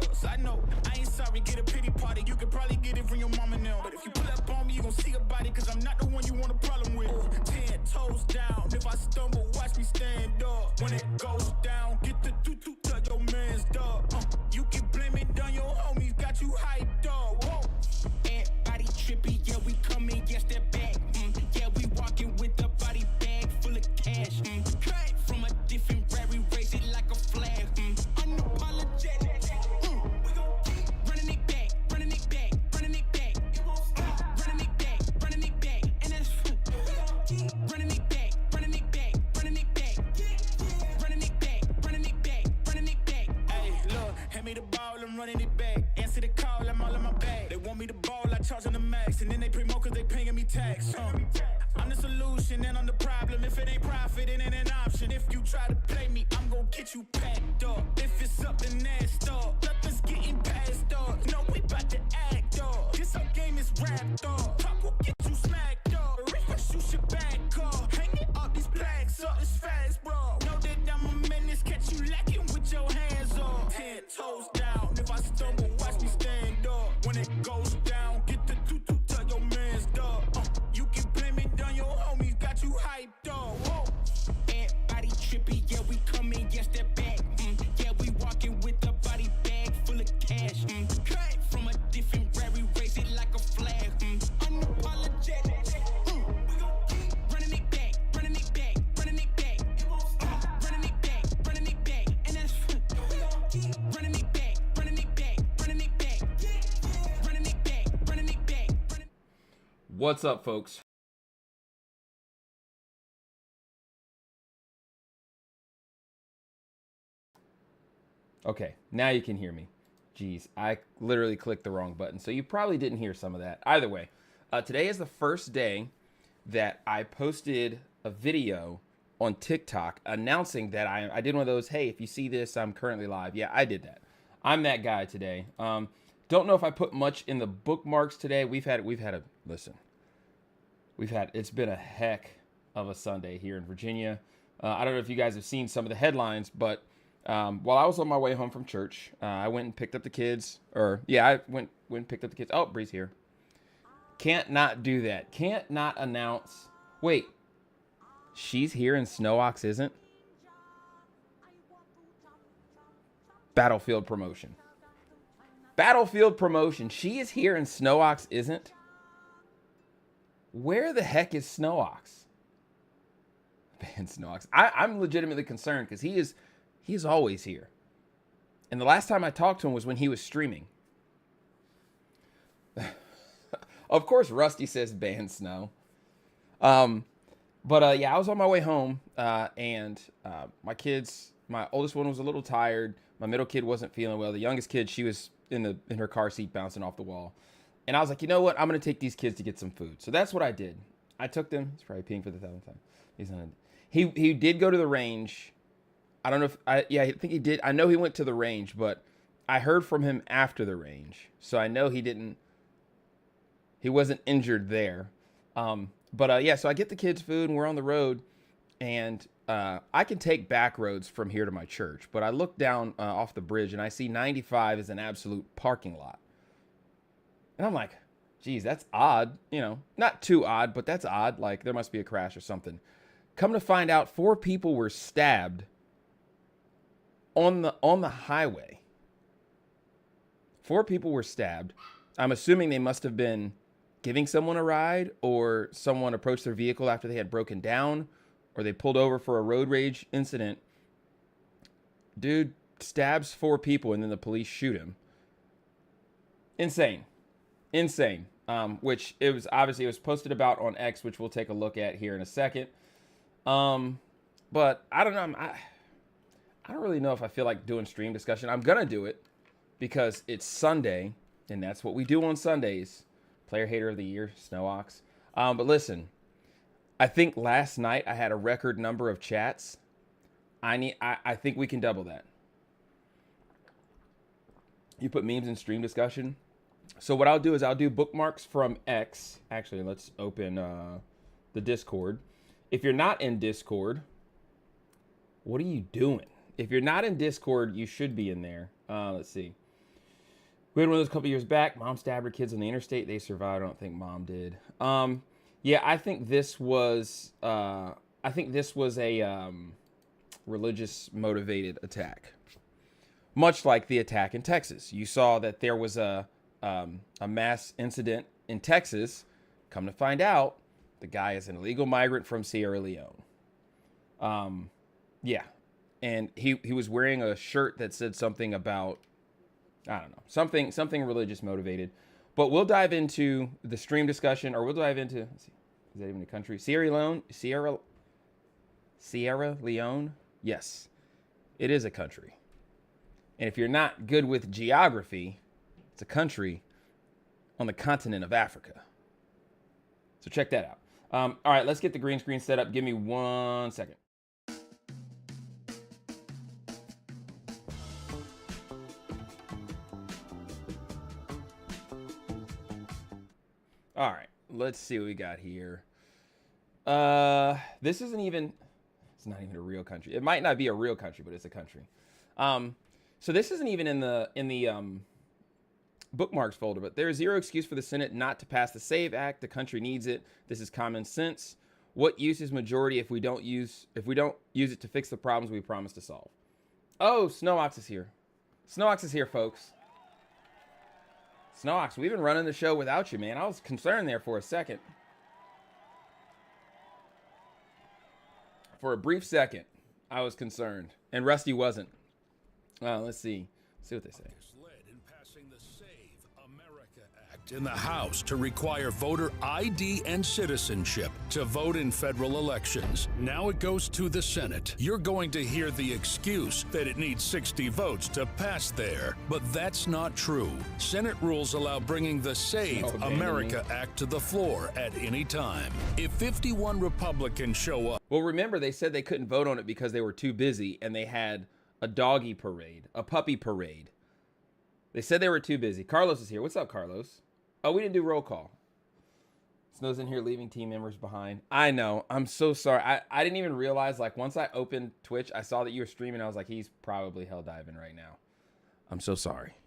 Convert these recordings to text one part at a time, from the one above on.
us. I know, I ain't sorry, get a pity party. You could probably get it from your mama now. But if you pull up on me, you gon' see a body, cause I'm not the one you want a problem with. 10 toes down, if I stumble, watch me stand up. When it goes down, get the tutu to your man's dog. You can blame it on your homies, got you hyped up. Whoa. Everybody trippy, yeah, we coming, yes, that back. Yeah, we walking with the body bag full of cash. From a different rap, we raise it like a flag. Unapologetic. We gon' keep running it back, running it back, running it back. It won't stop. Running it back, running it back. And that's we gon' keep running it back, running it back, running it back. Running it back, running it back, running it back. Hey, look, hand me the ball, I'm running it back. Answer the call, I'm all in my bag. They want me to ball, I charge on the max. And then they promote cause they paying me tax. I'm the solution and I'm the problem. If it ain't profit, it ain't an option. If you try to play me, I'm gon' get you packed up. If it's up, then that's up. Nothing's getting past up. No, we bout to act up. This whole game is wrapped up. Talk will get you smacked up. Refresh, you should back up. Hanging up these plaques up, it's fast, bro. Know that I'm a menace, catch you lacking with your hands up. 10 toes down. If I stumble, watch me stand up. When it goes down, get the tutu to your man's dog. You can blame it on your homies, got you hyped up. Whoa. Everybody trippy, yeah, we coming, yes, that back. Yeah, we walking with the body bag full of cash. From a different rap, we raise it like a flag. Unapologetic. We gon' keep running it back, running it back, running it back. It won't stop. Running it back, running it back. And that's we gon' keep running it back, running it back, running it back. Running it back, running it back. What's up, folks? Okay, now you can hear me. Jeez, I literally clicked the wrong button, so you probably didn't hear some of that. Either way, today is the first day that I posted a video on TikTok announcing that I did one of those, hey, if you see this, I'm currently live. Yeah, I did that. I'm that guy today. Don't know if I put much in the bookmarks today. It's been a heck of a Sunday here in Virginia. I don't know if you guys have seen some of the headlines, but while I was on my way home from church, I went and picked up the kids. I went and picked up the kids. Oh, Bree's here. Can't not do that. Can't not announce. Wait, she's here and Snowox isn't? Battlefield promotion. Battlefield promotion. She is here and Snowox isn't? Where the heck is Snowox? Man, Snowox. I'm legitimately concerned because he is always here. And the last time I talked to him was when he was streaming. Of course, Rusty says ban Snow. I was on my way home, and my kids, my oldest one was a little tired. My middle kid wasn't feeling well. The youngest kid, she was in her car seat bouncing off the wall. And I was like, you know what? I'm going to take these kids to get some food. So that's what I did. I took them. He's probably peeing for the 1,000th time. He did go to the range. I don't know I think he did. I know he went to the range, but I heard from him after the range. So I know he wasn't injured there. So I get the kids food and we're on the road, and I can take back roads from here to my church, but I look down off the bridge and I see 95 is an absolute parking lot. And I'm like, geez, that's odd. You know, not too odd, but that's odd. Like there must be a crash or something. Come to find out, 4 people were stabbed on the highway. 4 people were stabbed. I'm assuming they must have been giving someone a ride, or someone approached their vehicle after they had broken down, or they pulled over for a road rage incident. Dude stabs 4 people and then the police shoot him. Insane. Which it was posted about on X, which we'll take a look at here in a second. But I don't know. I don't really know if I feel like doing stream discussion. I'm gonna do it because it's Sunday, and that's what we do on Sundays. Player Hater of the Year, Snowox. But listen, I think last night I had a record number of chats. I think we can double that. You put memes in stream discussion. So what I'll do is I'll do bookmarks from X. Actually, let's open the Discord. If you're not in Discord, what are you doing? If you're not in Discord, you should be in there. Let's see. We had one of those a couple years back. Mom stabbed her kids on the interstate. They survived. I don't think mom did. Yeah, I think this was a religious motivated attack, much like the attack in Texas. You saw that there was a mass incident in Texas. Come to find out, the guy is an illegal migrant from Sierra Leone. Yeah, and he was wearing a shirt that said something about, I don't know, something religious motivated. But we'll dive into the stream discussion, or we'll dive into, let's see, is that even a country? Sierra Leone? Yes, it is a country. And if you're not good with geography, it's a country on the continent of Africa. So check that out. All right, let's get the green screen set up. Give me 1 second. All right, let's see what we got here. This isn't even, it's not even a real country. It might not be a real country, but it's a country. So this isn't even in the bookmarks folder, but there is zero excuse for the Senate not to pass the SAVE Act. The country needs it. This is common sense. What use is majority if we don't use it to fix the problems we promised to solve? Oh, Snowox is here. Snowox is here, folks. Snowox, we've been running the show without you, man. I was concerned there for a second. For a brief second, I was concerned, and Rusty wasn't. Let's see. Let's see what they say. In the House to require voter ID and citizenship to vote in federal elections. Now it goes to the Senate. You're going to hear the excuse that it needs 60 votes to pass there, but that's not true. Senate rules allow bringing the Save America Act to the floor at any time. If 51 Republicans show up. Well, remember, they said they couldn't vote on it because they were too busy, and they had a doggy parade, a puppy parade. They said they were too busy. Carlos is here. What's up, Carlos? Oh, we didn't do roll call. Snow's in here leaving team members behind. I know. I'm so sorry. I didn't even realize, like, once I opened Twitch, I saw that you were streaming. I was like, he's probably hell diving right now. I'm so sorry.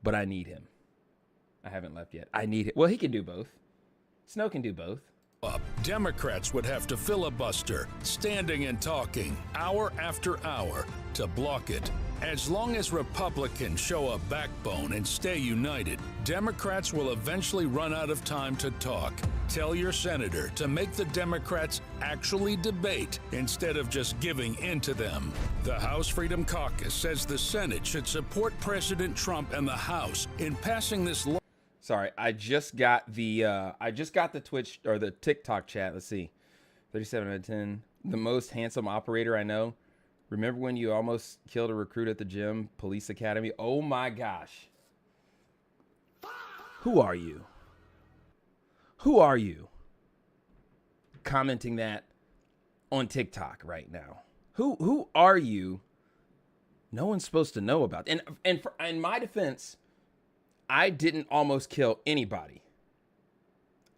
But I need him. I haven't left yet. I need him. Well, he can do both. Snow can do both. Democrats would have to filibuster, standing and talking, hour after hour, to block it. As long as Republicans show a backbone and stay united, Democrats will eventually run out of time to talk. Tell your senator to make the Democrats actually debate instead of just giving in to them. The House Freedom Caucus says the Senate should support President Trump and the House in passing this law. Sorry, I just got the Twitch or the TikTok chat. Let's see. 37 out of 10. The most handsome operator I know. Remember when you almost killed a recruit at the gym, police academy? Oh my gosh. Who are you? Who are you? Commenting that on TikTok right now. Who are you? No one's supposed to know about. And in my defense, I didn't almost kill anybody.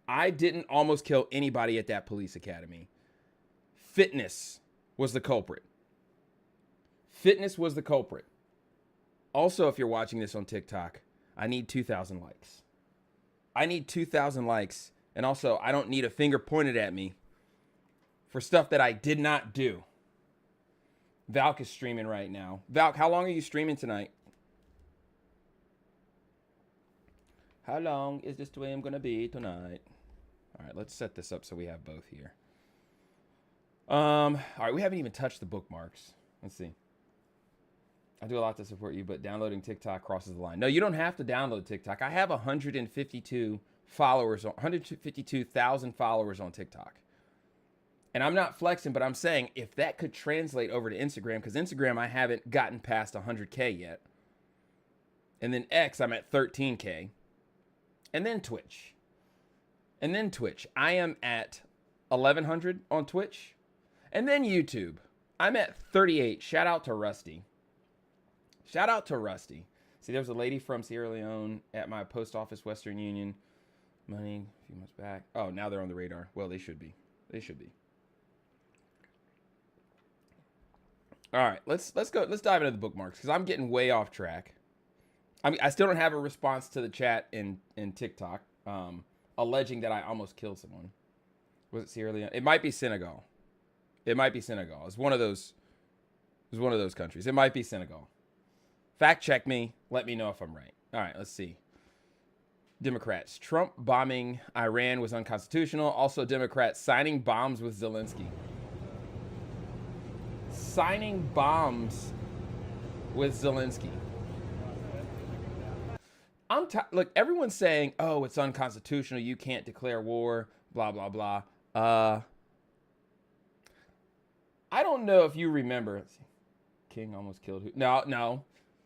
I didn't almost kill anybody at that police academy. Fitness was the culprit. Fitness was the culprit. Also, if you're watching this on TikTok, I need 2,000 likes. I need 2,000 likes. And also, I don't need a finger pointed at me for stuff that I did not do. Valk is streaming right now. Valk, how long are you streaming tonight? How long is this stream going to be tonight? All right, let's set this up so we have both here. All right, we haven't even touched the bookmarks. Let's see. I do a lot to support you, but downloading TikTok crosses the line. No, you don't have to download TikTok. I have 152 followers, 152,000 followers on TikTok. And I'm not flexing, but I'm saying if that could translate over to Instagram, because Instagram, I haven't gotten past 100K yet. And then X, I'm at 13K. And then Twitch. And then Twitch. I am at 1,100 on Twitch. And then YouTube. I'm at 38. Shout out to Rusty. Shout out to Rusty. See, there was a lady from Sierra Leone at my post office, Western Union. Money a few months back. Oh, now they're on the radar. Well, they should be. They should be. All right, let's go. Let's dive into the bookmarks because I'm getting way off track. I mean, I still don't have a response to the chat in TikTok, alleging that I almost killed someone. Was it Sierra Leone? It might be Senegal. It might be Senegal. It's one of those. It's one of those countries. It might be Senegal. Fact check me. Let me know if I'm right. All right, let's see. Democrats. Trump bombing Iran was unconstitutional. Also, Democrats signing bombs with Zelensky. Signing bombs with Zelensky. Look, everyone's saying, oh, it's unconstitutional. You can't declare war, blah, blah, blah. I don't know if you remember. Let's see. King almost killed who? No.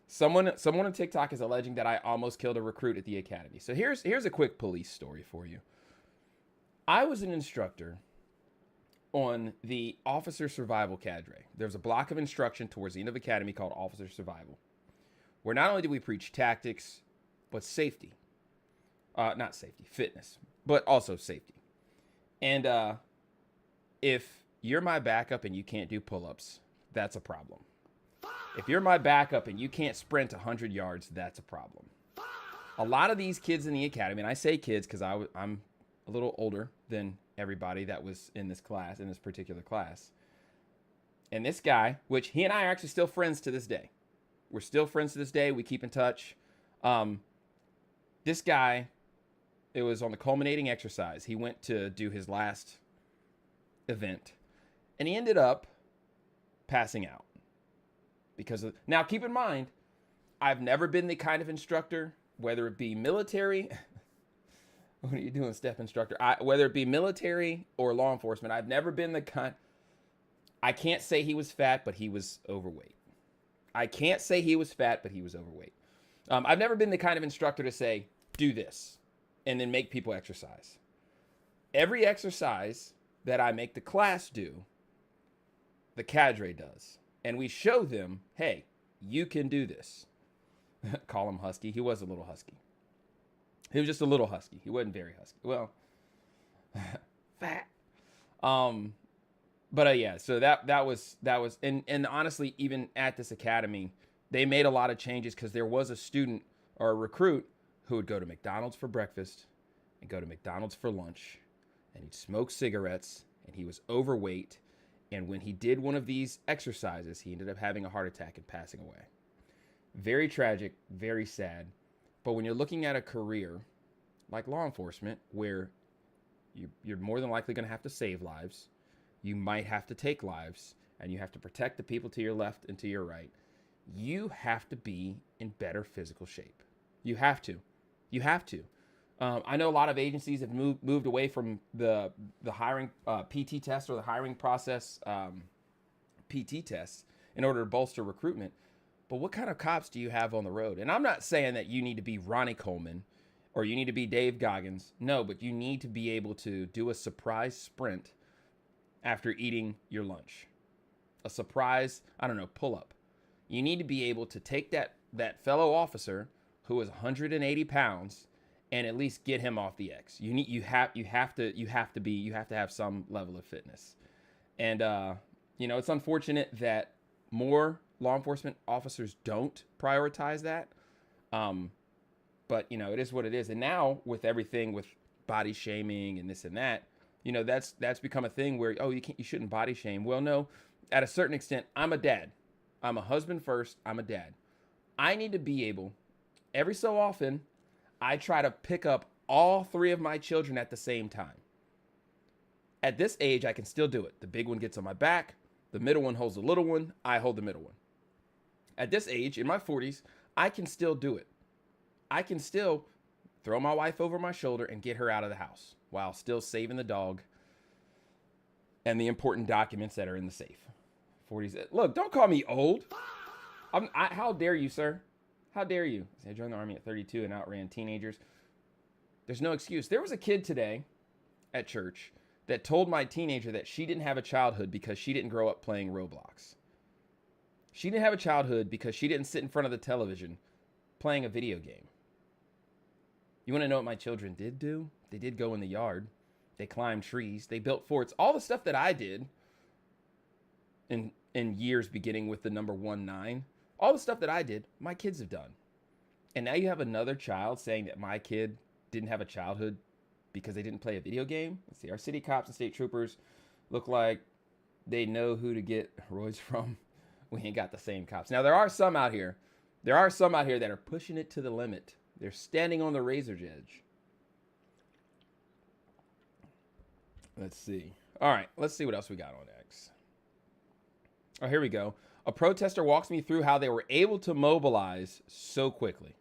Someone on TikTok is alleging that I almost killed a recruit at the academy. So here's a quick police story for you. I was an instructor on the officer survival cadre. There's a block of instruction towards the end of academy called officer survival, where not only do we preach tactics, but safety. Not safety, fitness, but also safety. And if you're my backup and you can't do pull-ups, that's a problem. If you're my backup and you can't sprint 100 yards, that's a problem. A lot of these kids in the academy, and I say kids because I'm a little older than everybody that was in this class, in this particular class. And this guy, which he and I are actually still friends to this day. We're still friends to this day. We keep in touch. This guy, it was on the culminating exercise. He went to do his last event, and he ended up passing out. Now, keep in mind, I've never been the kind of instructor, whether it be military, what are you doing, step instructor? Whether it be military or law enforcement, I've never been the kind. I can't say he was fat, but he was overweight. I've never been the kind of instructor to say, do this, and then make people exercise. Every exercise that I make the class do, the cadre does. And we show them, hey, you can do this. Call him husky. He was a little husky. He was just a little husky. He wasn't very husky. Well, fat. But yeah, so that was, and honestly, even at this academy, they made a lot of changes because there was a student or a recruit who would go to McDonald's for breakfast and go to McDonald's for lunch, and he'd smoke cigarettes, and he was overweight. And when he did one of these exercises, he ended up having a heart attack and passing away. Very tragic, very sad. But when you're looking at a career like law enforcement, where you're more than likely going to have to save lives, you might have to take lives, and you have to protect the people to your left and to your right, you have to be in better physical shape. You have to. I know a lot of agencies have moved away from the hiring PT test or the hiring process PT tests in order to bolster recruitment. But what kind of cops do you have on the road? And I'm not saying that you need to be Ronnie Coleman or you need to be Dave Goggins. No, but you need to be able to do a surprise sprint after eating your lunch. A surprise, pull-up. You need to be able to take that fellow officer who is 180 pounds and at least get him off the X. You have to have some level of fitness. And it's unfortunate that more law enforcement officers don't prioritize that. But it is what it is. And now with everything with body shaming and this and that, that's become a thing where, you shouldn't body shame. Well, no, at a certain extent, I'm a dad. I'm a husband first. I'm a dad. I need to be able, every so often, I try to pick up all three of my children at the same time. At this age, I can still do it. The big one gets on my back. The middle one holds the little one. I hold the middle one. At this age, in my 40s, I can still do it. I can still throw my wife over my shoulder and get her out of the house while still saving the dog and the important documents that are in the safe. 40s. Look, don't call me old. How dare you, sir? How dare you? I joined the Army at 32 and outran teenagers. There's no excuse. There was a kid today at church that told my teenager that she didn't have a childhood because she didn't grow up playing Roblox. She didn't have a childhood because she didn't sit in front of the television playing a video game. You want to know what my children did do? They did go in the yard. They climbed trees. They built forts. All the stuff that I did in years beginning with the number 19, all the stuff that I did, my kids have done. And now you have another child saying that my kid didn't have a childhood because they didn't play a video game. Let's see. Our city cops and state troopers look like they know who to get roids from. We ain't got the same cops. Now, there are some out here. There are some out here that are pushing it to the limit. They're standing on the razor's edge. Let's see. All right, let's see what else we got on X. Oh, here we go. A protester walks me through how they were able to mobilize so quickly.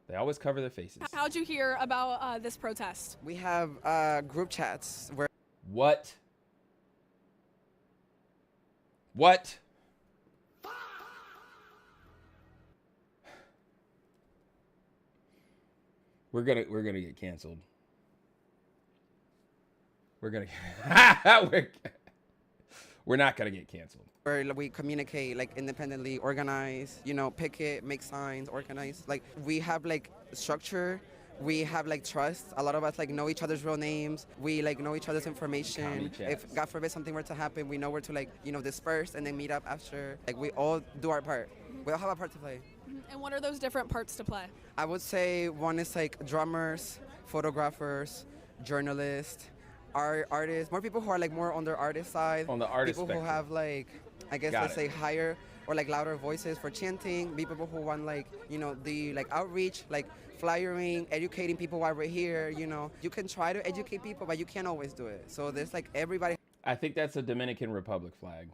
They always cover their faces. How'd you hear about this protest? We have group chats where... What? What? We're gonna get canceled. We're not gonna get canceled. Where we communicate, like, independently, organize, you know, picket, make signs, organize. Like, we have, like, structure. We have, like, trust. A lot of us, like, know each other's real names. We, like, know each other's information. If, God forbid, something were to happen, we know where to, like, you know, disperse and then meet up after. Like, we all do our part. We all have a part to play. And what are those different parts to play? I would say one is, like, drummers, photographers, journalists, artists, more people who are, like, more on their artist side. On the artist people spectrum. Who have, like, I guess, let's say higher or, like, louder voices for chanting. People who want, like, you know, the, like, outreach, like, flyering, educating people while we're here, you know. You can try to educate people, but you can't always do it. So there's, like, everybody. I think that's a Dominican Republic flag.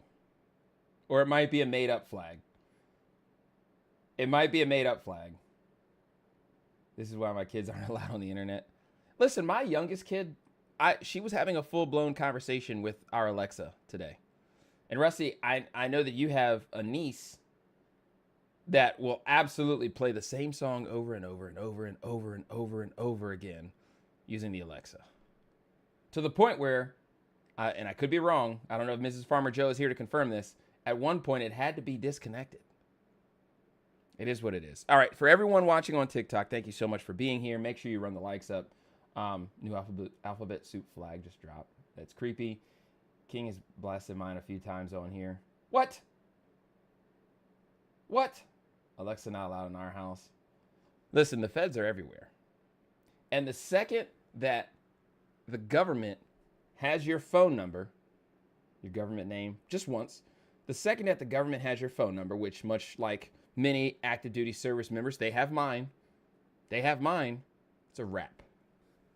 Or it might be a made-up flag. It might be a made-up flag. This is why my kids aren't allowed on the internet. Listen, my youngest kid, she was having a full-blown conversation with our Alexa today. And Rusty, I know that you have a niece that will absolutely play the same song over and over and over and over and over and over again using the Alexa. To the point where, and I could be wrong, I don't know if Mrs. Farmer Joe is here to confirm this, at one point it had to be disconnected. It is what it is. All right, for everyone watching on TikTok, thank you so much for being here. Make sure you run the likes up. New alphabet soup flag just dropped. That's creepy. King has blasted mine a few times on here. What? What? Alexa not allowed in our house. Listen, the feds are everywhere. And the second that the government has your phone number, your government name, just once, the second that the government has your phone number, which much like many active duty service members, they have mine. They have mine. It's a wrap.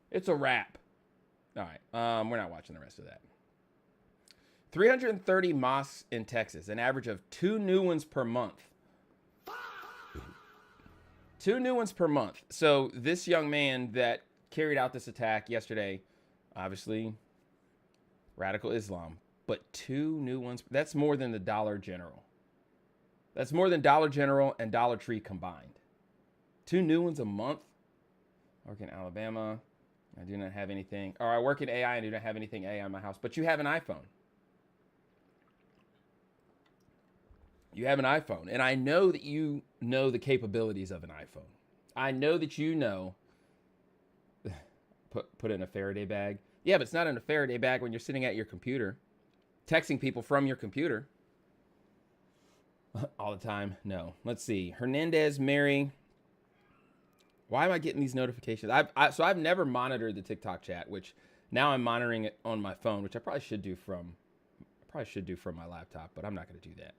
It's a wrap. All right. We're not watching the rest of that. 330 mosques in Texas, an average of 2 new ones per month. 2 new ones per month. So this young man that carried out this attack yesterday, obviously radical Islam, but 2 new ones. That's more than the Dollar General. That's more than Dollar General and Dollar Tree combined. 2 new ones a month. I work in Alabama. I do not have anything. Or I work in AI and do not have anything AI in my house. But you have an iPhone. You have an iPhone. And I know that you know the capabilities of an iPhone. I know that you know. Put it in a Faraday bag. Yeah, but it's not in a Faraday bag when you're sitting at your computer. Texting people from your computer. All the time. No. Let's see. Hernandez, Mary. Why am I getting these notifications? So I've never monitored the TikTok chat, which now I'm monitoring it on my phone, which I probably should do from my laptop, but I'm not going to do that.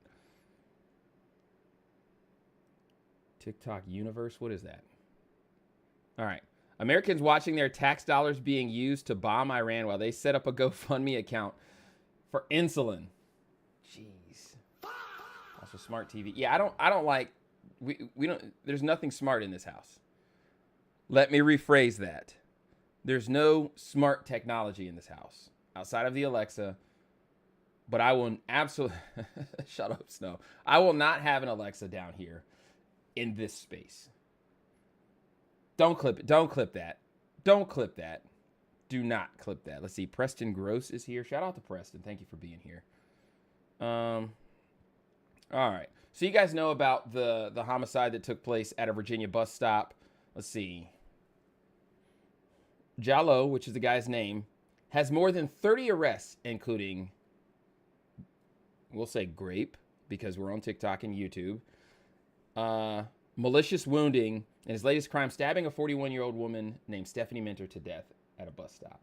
TikTok universe. What is that? All right. Americans watching their tax dollars being used to bomb Iran while they set up a GoFundMe account for insulin. Jeez. Also smart TV. Yeah, I don't like, we don't, there's nothing smart in this house. Let me rephrase that. There's no smart technology in this house outside of the Alexa, but I will absolutely, shut up, Snow. I will not have an Alexa down here in this space. Don't clip it. Don't clip that. Don't clip that. Do not clip that. Let's see. Preston Gross is here. Shout out to Preston. Thank you for being here. All right. So you guys know about the homicide that took place at a Virginia bus stop. Let's see. Jallo, which is the guy's name, has more than 30 arrests, including, we'll say grape, because we're on TikTok and YouTube. malicious wounding in his latest crime, stabbing a 41-year-old woman named Stephanie Minter to death at a bus stop.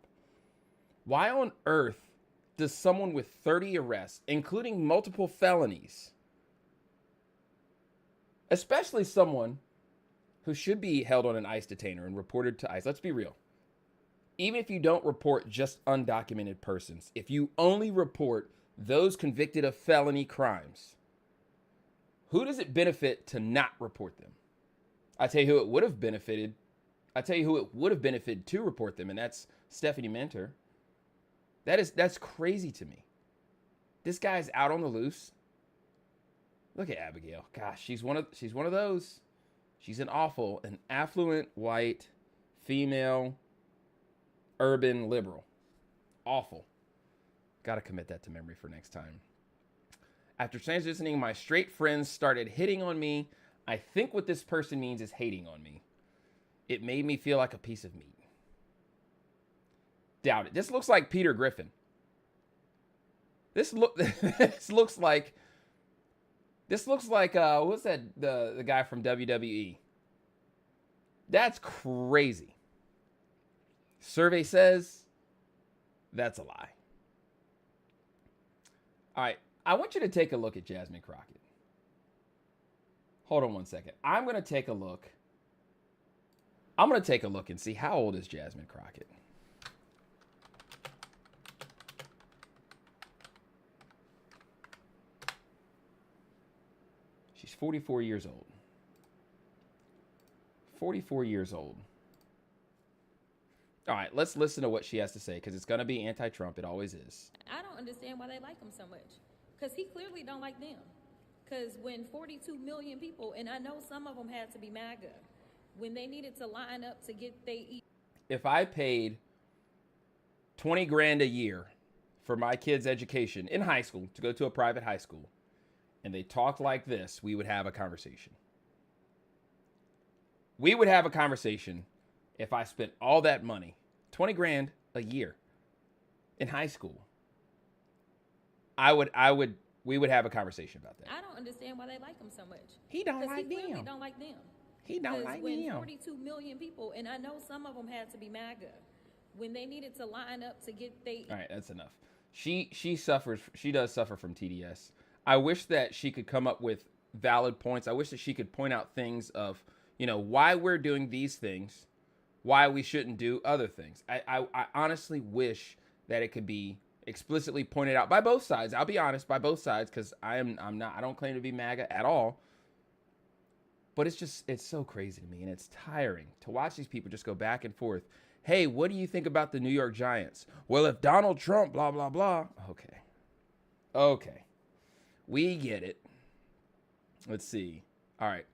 Why on earth does someone with 30 arrests, including multiple felonies, especially someone who should be held on an ICE detainer and reported to ICE, let's be real. Even if you don't report just undocumented persons, if you only report those convicted of felony crimes, who does it benefit to not report them? I tell you who it would have benefited. I tell you who it would have benefited to report them, and that's Stephanie Minter. That's crazy to me. This guy's out on the loose. Look at Abigail. Gosh, she's one of those. She's an affluent white female urban liberal. Awful. Got to commit that to memory for next time. After transitioning, my straight friends started hitting on me. I think what this person means is hating on me. It made me feel like a piece of meat. Doubt it. This looks like Peter Griffin. This looks like what's that, the guy from WWE? That's crazy. Survey says that's a lie. All right, I want you to take a look at Jasmine Crockett. Hold on one second. I'm going to take a look and see how old is Jasmine Crockett. She's 44 years old. 44 years old. All right, let's listen to what she has to say, because it's going to be anti-Trump. It always is. I don't understand why they like him so much, because he clearly don't like them. Because when 42 million people, and I know some of them had to be MAGA, when they needed to line up to get if I paid 20 grand a year for my kids' education in high school, to go to a private high school, and they talked like this, we would have a conversation. We would have a conversation if I spent all that money, 20 grand a year in high school. We would have a conversation about that. I don't understand why they like him so much. He don't like he clearly them. don't like them. He don't like when them. 42 million people, and I know some of them had to be MAGA, when they needed to line up to get All right, that's enough. She does suffer from TDS. I wish that she could come up with valid points. I wish that she could point out things of, why we're doing these things, why we shouldn't do other things. I honestly wish that it could be explicitly pointed out by both sides. I'll be honest, by both sides, because I don't claim to be MAGA at all. But it's so crazy to me, and it's tiring to watch these people just go back and forth. Hey, what do you think about the New York Giants? Well, if Donald Trump, blah, blah, blah. Okay. We get it. Let's see. All right.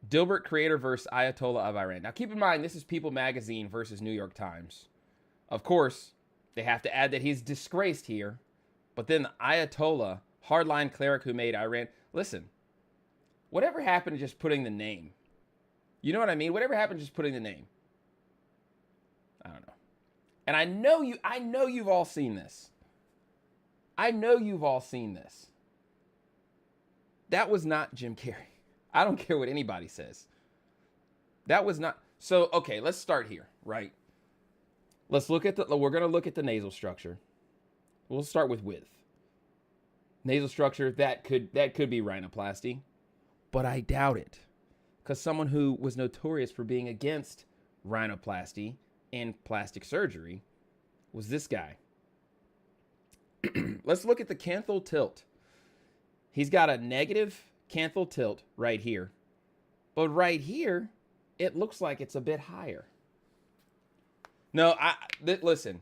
Dilbert creator versus Ayatollah of Iran. Now, keep in mind, this is People Magazine versus New York Times. Of course, they have to add that he's disgraced here. But then the Ayatollah, hardline cleric who made Iran. Listen, whatever happened to just putting the name? You know what I mean? Whatever happened to just putting the name? I don't know. And I know you've all seen this. That was not Jim Carrey. I don't care what anybody says. That was not. So, okay, let's start here, right? We're going to look at the nasal structure. We'll start with width. Nasal structure, that could be rhinoplasty, but I doubt it. Because someone who was notorious for being against rhinoplasty and plastic surgery was this guy. Let's look at the canthal tilt. He's got a negative canthal tilt right here. But right here, it looks like it's a bit higher. No, listen.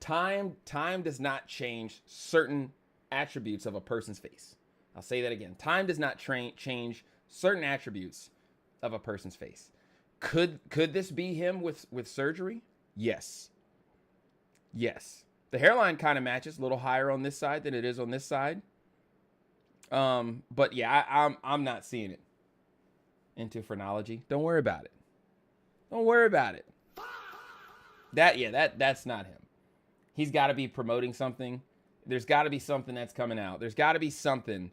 Time does not change certain attributes of a person's face. I'll say that again. Time does not change certain attributes of a person's face. Could this be him with surgery? Yes. The hairline kind of matches, a little higher on this side than it is on this side. But yeah, I'm not seeing it. Into phrenology. Don't worry about it. That's not him. He's got to be promoting something. There's got to be something that's coming out. There's got to be something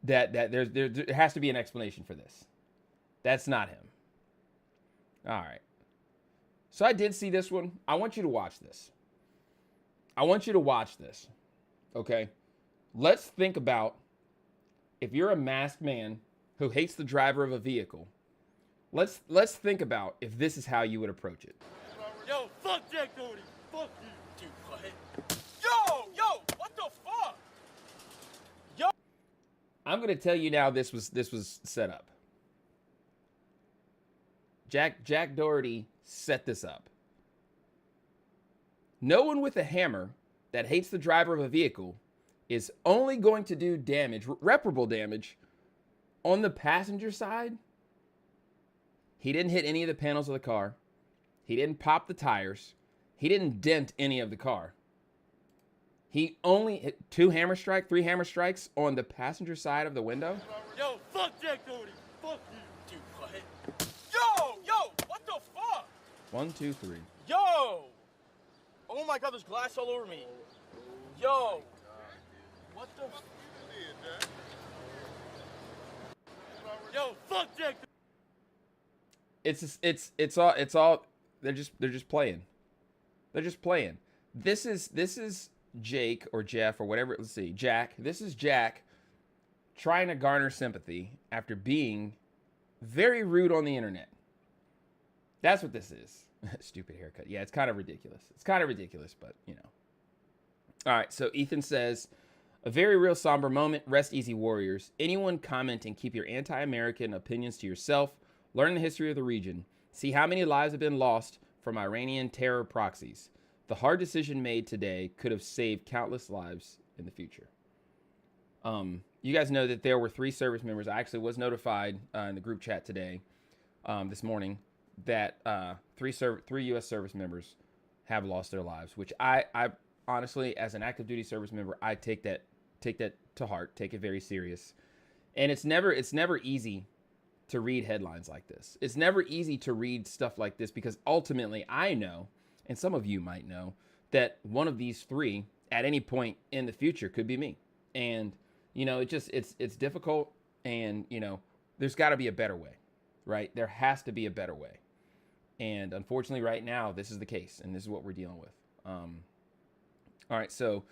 that there has to be an explanation for this. That's not him. All right. So I did see this one. I want you to watch this. Okay? Let's think about if you're a masked man who hates the driver of a vehicle. Let's think about if this is how you would approach it. Yo, fuck Jack Doherty. Fuck you. Dude, go ahead. Yo, what the fuck? Yo. I'm going to tell you now this was set up. Jack Doherty set this up. No one with a hammer that hates the driver of a vehicle is only going to do damage, reparable damage, on the passenger side. He didn't hit any of the panels of the car. He didn't pop the tires. He didn't dent any of the car. He only hit 3 hammer strikes on the passenger side of the window. Yo, fuck Jack Doherty. Fuck you. Dude, go ahead. Yo, what the fuck? 1, 2, 3. Yo! Oh my god, there's glass all over me. Yo! What the fuck? Yo, fuck Jack! It's all they're just playing. They're just playing. This is Jake or Jeff or whatever. Let's see, Jack. This is Jack trying to garner sympathy after being very rude on the internet. That's what this is. Stupid haircut. Yeah, it's kind of ridiculous. But you know. All right, so Ethan says, a very real somber moment. Rest easy, warriors. Anyone commenting, keep your anti-American opinions to yourself. Learn the history of the region. See how many lives have been lost from Iranian terror proxies. The hard decision made today could have saved countless lives in the future. You guys know that there were 3 service members. I actually was notified in the group chat today, this morning, that 3 U.S. service members have lost their lives, which I honestly, as an active duty service member, I take that to heart, take it very serious. And it's never easy to read headlines like this. It's never easy to read stuff like this because ultimately I know, and some of you might know, that one of these 3 at any point in the future could be me. And, you know, it's difficult, and, you know, there's got to be a better way, right? There has to be a better way. And unfortunately right now, this is the case, and this is what we're dealing with. All right, so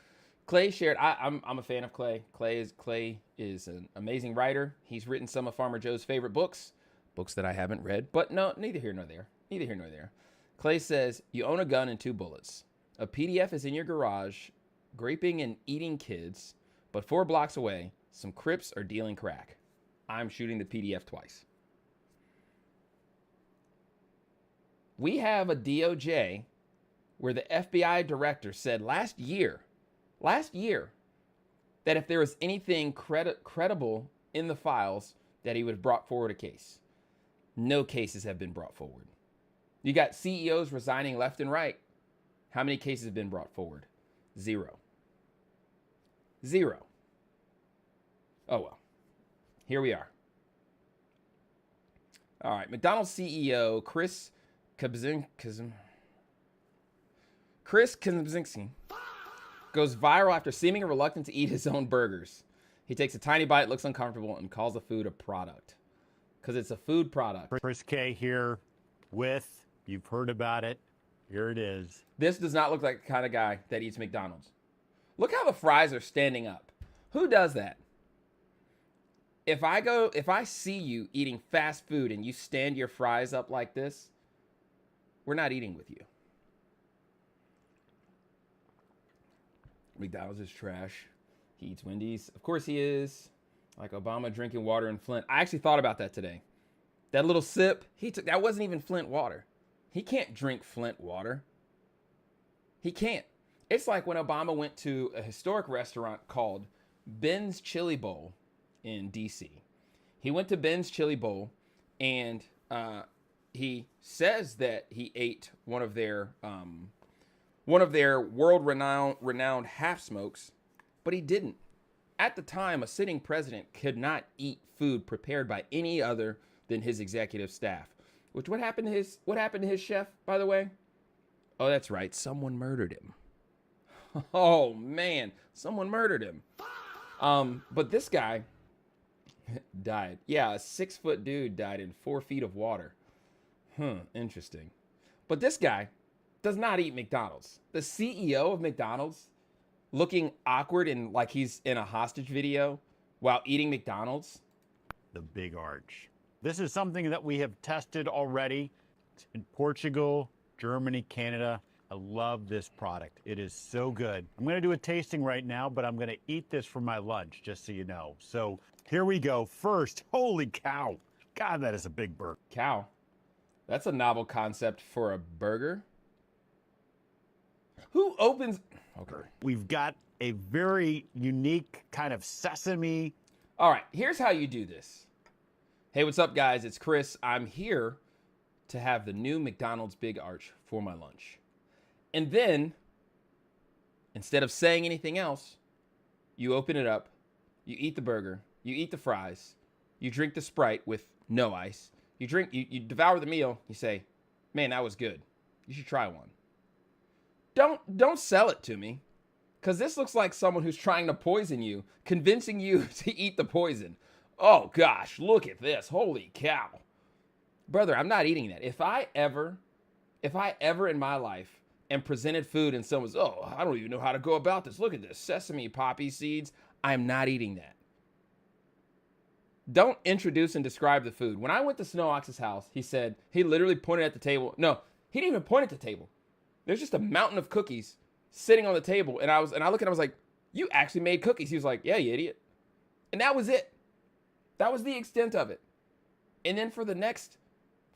Clay shared. I'm a fan of Clay. Clay is an amazing writer. He's written some of Farmer Joe's favorite books that I haven't read, but no, neither here nor there. Clay says, you own a gun and 2 bullets. A PDF is in your garage, graping and eating kids, but 4 blocks away, some Crips are dealing crack. I'm shooting the PDF twice. We have a DOJ where the FBI director said last year, that if there was anything credible in the files, that he would have brought forward a case. No cases have been brought forward. You got CEOs resigning left and right. How many cases have been brought forward? 0. Oh well. Here we are. All right. McDonald's CEO Chris Kobzynski goes viral after seeming reluctant to eat his own burgers. He takes a tiny bite, looks uncomfortable, and calls the food a product. Because it's a food product. Chris K here with, you've heard about it, here it is. This does not look like the kind of guy that eats McDonald's. Look how the fries are standing up. Who does that? If I see you eating fast food and you stand your fries up like this, we're not eating with you. McDonald's is trash. He eats Wendy's. Of course he is. Like Obama drinking water in Flint. I actually thought about that today. That little sip he took, that wasn't even Flint water. He can't drink Flint water. He can't. It's like when Obama went to a historic restaurant called Ben's Chili Bowl in D.C. He went to Ben's Chili Bowl, and he says that he ate one of their world-renowned half smokes, but he didn't. At the time, a sitting president could not eat food prepared by any other than his executive staff. Which what happened to his chef, by the way? Oh, that's right. Someone murdered him. Oh man, someone murdered him. But this guy Died. Yeah, a 6-foot dude died in 4 feet of water. Interesting. But this guy does not eat McDonald's. The CEO of McDonald's looking awkward and like he's in a hostage video while eating McDonald's. The Big Arch. This is something that we have tested already in Portugal, Germany, Canada. I love this product. It is so good. I'm going to do a tasting right now, but I'm going to eat this for my lunch, just so you know. So here we go. First, holy cow. God, that is a big burger. Cow. That's a novel concept for a burger. Who opens... Okay. We've got a very unique kind of sesame. All right, here's how you do this. Hey, what's up, guys? It's Chris. I'm here to have the new McDonald's Big Arch for my lunch. And then, instead of saying anything else, you open it up, you eat the burger, you eat the fries, you drink the Sprite with no ice, you devour the meal, you say, man, that was good. You should try one. Don't sell it to me, because this looks like someone who's trying to poison you, convincing you to eat the poison. Oh gosh, look at this. Holy cow. Brother, I'm not eating that. If I ever in my life am presented food and someone's, oh, I don't even know how to go about this. Look at this, sesame poppy seeds. I'm not eating that. Don't introduce and describe the food. When I went to Snow Ox's house, he literally pointed at the table. No, he didn't even point at the table. There's just a mountain of cookies sitting on the table. And I looked at him, I was like, you actually made cookies. He was like, yeah, you idiot. And that was it. That was the extent of it. And then for the next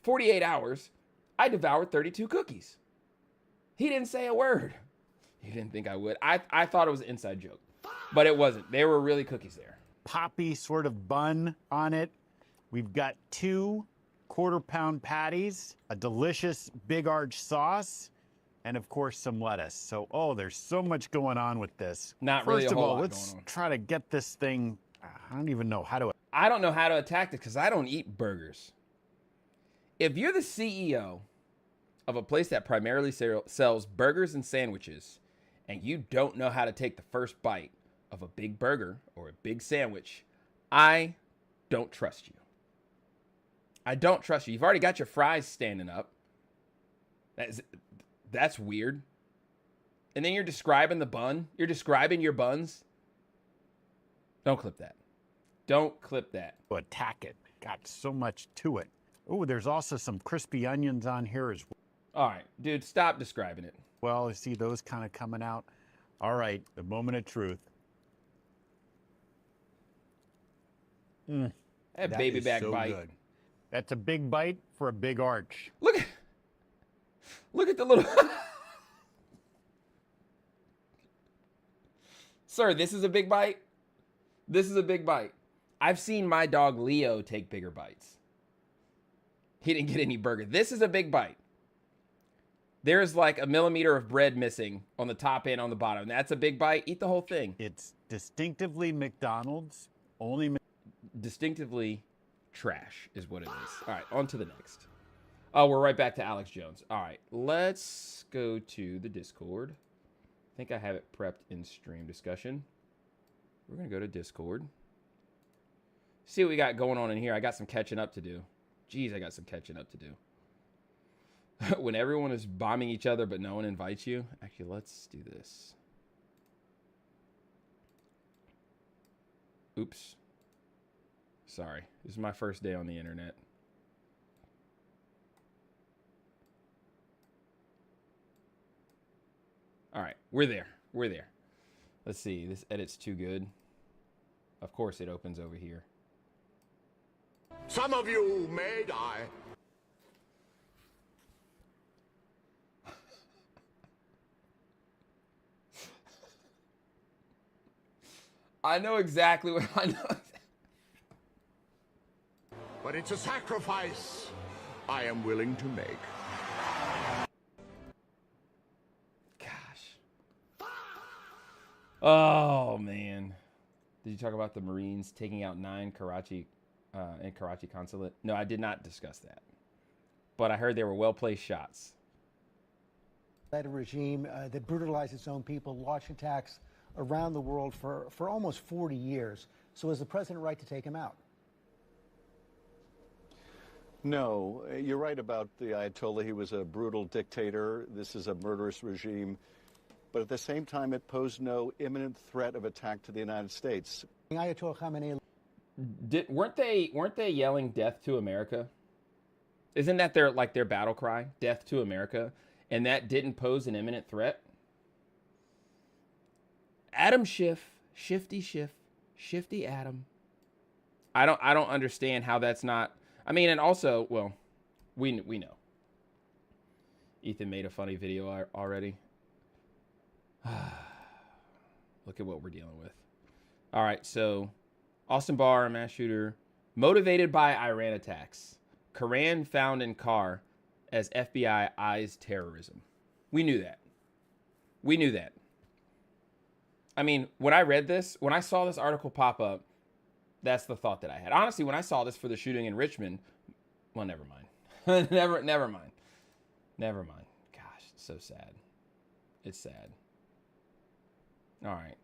48 hours, I devoured 32 cookies. He didn't say a word. He didn't think I would. I thought it was an inside joke, but it wasn't. There were really cookies there. Poppy sort of bun on it. We've got 2 quarter-pound patties, a delicious Big Arch sauce, and of course some lettuce. So, there's so much going on with this. Not really a whole lot going on. First of all, let's try to get this thing. I don't even know how to. I don't know how to attack it because I don't eat burgers. If you're the CEO of a place that primarily sells burgers and sandwiches, and you don't know how to take the first bite of a big burger or a big sandwich, I don't trust you. I don't trust you. You've already got your fries standing up. That's weird. And then you're describing the bun. You're describing your buns. Don't clip that. Don't clip that. Attack it. Got so much to it. Oh, there's also some crispy onions on here as well. All right, dude, stop describing it. Well, you see those kind of coming out. All right, the moment of truth. That baby back so bite. Good. That's a big bite for a big arch. Look at the little... Sir, this is a big bite? This is a big bite. I've seen my dog Leo take bigger bites. He didn't get any burger. This is a big bite. There's like a millimeter of bread missing on the top and on the bottom. That's a big bite. Eat the whole thing. It's distinctively McDonald's. Distinctively trash is what it is. All right, on to the next. Oh, we're right back to Alex Jones. All right, let's go to the Discord. I think I have it prepped in stream discussion. We're going to go to Discord. See what we got going on in here. I got some catching up to do. Jeez, I got some catching up to do. When everyone is bombing each other, but no one invites you. Actually, let's do this. Oops. Sorry. This is my first day on the internet. All right. We're there. We're there. Let's see. This edit's too good. Of course, it opens over here. Some of you may die. I know exactly what I know. But it's a sacrifice I am willing to make. Gosh. Oh, man. Did you talk about the Marines taking out 9 Karachi in Karachi consulate? No, I did not discuss that. But I heard they were well-placed shots. A regime that brutalized its own people, launched attacks around the world for almost 40 years. So is the president right to take him out? No, you're right about the Ayatollah. He was a brutal dictator. This is a murderous regime. But at the same time, it posed no imminent threat of attack to the United States. Ayatollah Khamenei. Weren't they yelling "Death to America"? Isn't that their battle cry, "Death to America"? And that didn't pose an imminent threat. Adam Schiff, shifty Adam. I don't understand how that's not. I mean, and also, well, we know. Ethan made a funny video already. Look at what we're dealing with. All right, so Austin Barr, mass shooter, motivated by Iran attacks. Quran found in car as FBI eyes terrorism. We knew that. We knew that. I mean, when I read this, when I saw this article pop up, that's the thought that I had. Honestly, when I saw this for the shooting in Richmond, well, never mind. never mind. Never mind. Gosh, it's so sad. It's sad. All right.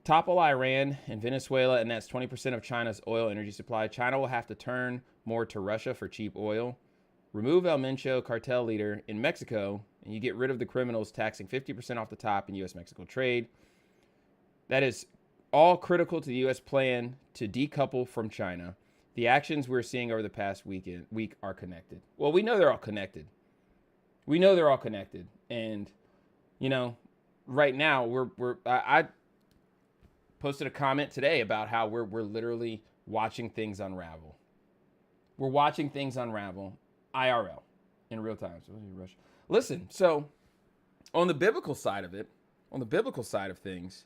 Topple Iran and Venezuela, and that's 20% of China's oil energy supply. China will have to turn more to Russia for cheap oil. Remove El Mencho, cartel leader in Mexico, and you get rid of the criminals taxing 50% off the top in U.S.-Mexico trade. That is all critical to the U.S. plan to decouple from China. The actions we're seeing over the past week are connected. Well, we know they're all connected. We know they're all connected. And, you know, right now, I posted a comment today about how we're literally watching things unravel. We're watching things unravel IRL in real time. So listen, so on the biblical side of it, on the biblical side of things,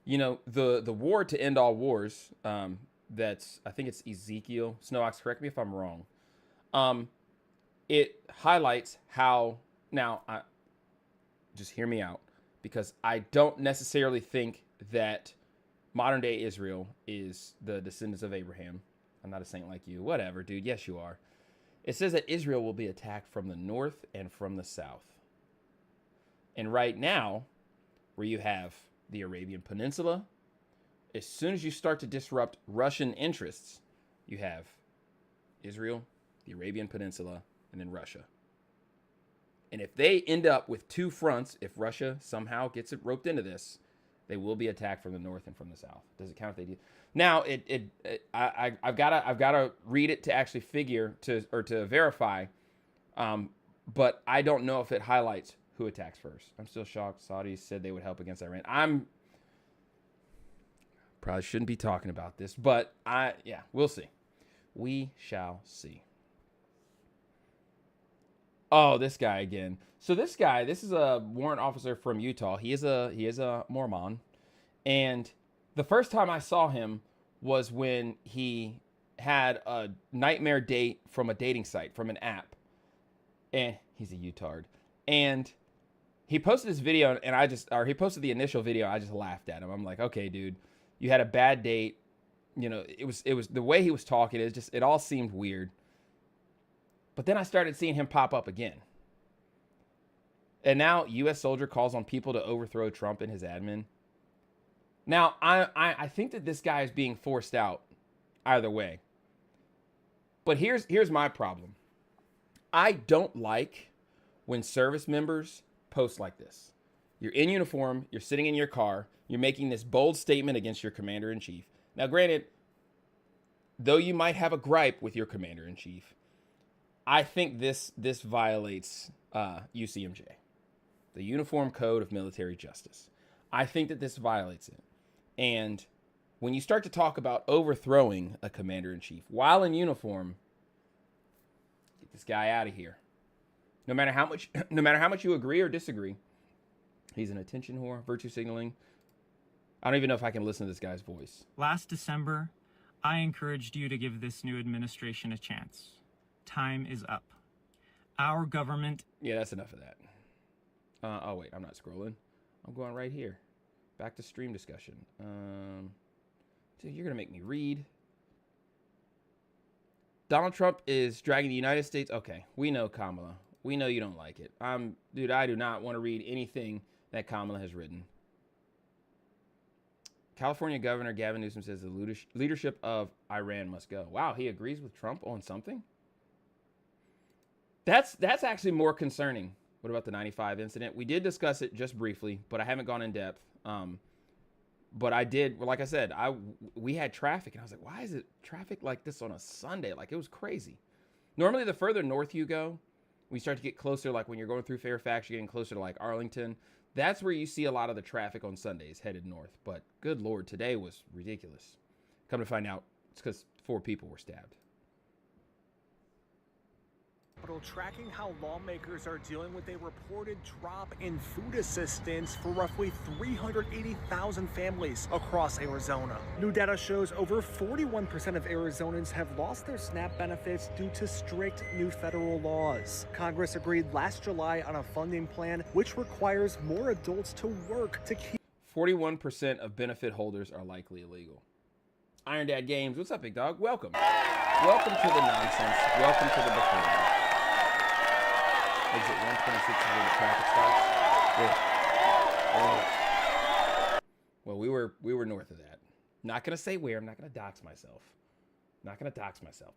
you know, the war to end all wars, that's, I think it's Ezekiel. Snowox, correct me if I'm wrong. It highlights how, now, just hear me out, because I don't necessarily think that modern day Israel is the descendants of Abraham. I'm not a saint like you. Whatever, dude. Yes, you are. It says that Israel will be attacked from the north and from the south. And right now, where you have the Arabian Peninsula, as soon as you start to disrupt Russian interests, you have Israel, the Arabian Peninsula, and then Russia. And if they end up with two fronts, if Russia somehow gets it roped into this, they will be attacked from the north and from the south. Does it count if they do? Now, I've got to read it to actually to verify, but I don't know if it highlights who attacks first. I'm still shocked. Saudis said they would help against Iran. I'm probably shouldn't be talking about this, but yeah, we'll see. We shall see. Oh, this guy again. So this is a warrant officer from Utah. He is a Mormon. And the first time I saw him was when he had a nightmare date from a dating site, from an app. And he's a Utard. And he posted this video and he posted the initial video. I just laughed at him. I'm like, okay, dude, you had a bad date. You know, it was the way he was talking. It all seemed weird. But then I started seeing him pop up again. And now U.S. soldier calls on people to overthrow Trump and his admin. Now, I think that this guy is being forced out either way. But here's my problem. I don't like when service members post like this. You're in uniform, you're sitting in your car, you're making this bold statement against your commander-in-chief. Now, granted, though you might have a gripe with your commander-in-chief, I think this violates UCMJ, the Uniform Code of Military Justice. I think that this violates it. And when you start to talk about overthrowing a commander-in-chief while in uniform, get this guy out of here. No matter how much you agree or disagree, he's an attention whore, virtue signaling. I don't even know if I can listen to this guy's voice. Last December, I encouraged you to give this new administration a chance. Time is up. Our government... Yeah, that's enough of that. Oh, wait, I'm not scrolling. I'm going right here. Back to stream discussion. Dude, you're going to make me read. Donald Trump is dragging the United States... Okay, we know, Kamala. We know you don't like it. Dude, I do not want to read anything that Kamala has written. California Governor Gavin Newsom says the leadership of Iran must go. Wow, he agrees with Trump on something? That's actually more concerning. What about the 95 incident? We did discuss it just briefly, but I haven't gone in depth. But I did, like I said, we had traffic, and I was like, why is it traffic like this on a Sunday? Like, it was crazy. Normally, the further north you go, we start to get closer, like when you're going through Fairfax, you're getting closer to like Arlington. That's where you see a lot of the traffic on Sundays headed north. But good Lord, today was ridiculous. Come to find out, it's because 4 people were stabbed. Tracking how lawmakers are dealing with a reported drop in food assistance for roughly 380,000 families across Arizona. New data shows over 41% of Arizonans have lost their SNAP benefits due to strict new federal laws. Congress agreed last July on a funding plan which requires more adults to work to keep. 41% of benefit holders are likely illegal. Iron Dad Games, what's up, big dog? Welcome. Welcome to the nonsense. Welcome to the buffoonery. Exit 126 is where the traffic starts. Yeah. Well, we were north of that. Not gonna say where. I'm not gonna dox myself.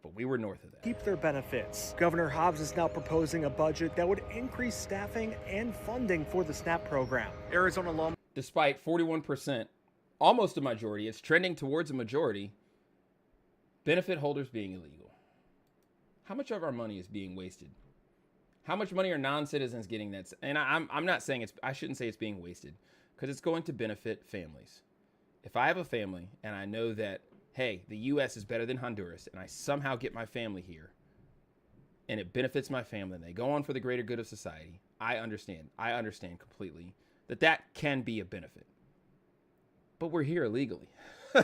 But we were north of that. Keep their benefits. Governor Hobbs is now proposing a budget that would increase staffing and funding for the SNAP program. Arizona law. Despite 41%, almost a majority, it's trending towards a majority. Benefit holders being illegal. How much of our money is being wasted? How much money are non-citizens getting that? And I'm not saying I shouldn't say it's being wasted, because it's going to benefit families. If I have a family and I know that, hey, the U.S. is better than Honduras, and I somehow get my family here, and it benefits my family, and they go on for the greater good of society, I understand completely that can be a benefit. But we're here illegally.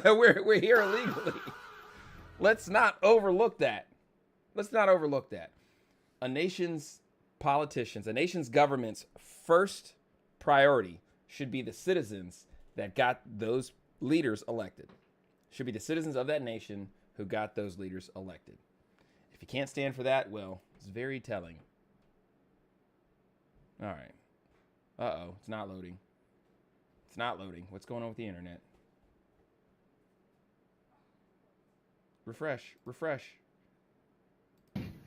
we're here illegally. Let's not overlook that. A nation's politicians, a nation's government's first priority should be the citizens that got those leaders elected. Should be the citizens of that nation who got those leaders elected. If you can't stand for that, well, it's very telling. All right. Uh-oh, it's not loading. What's going on with the internet? Refresh.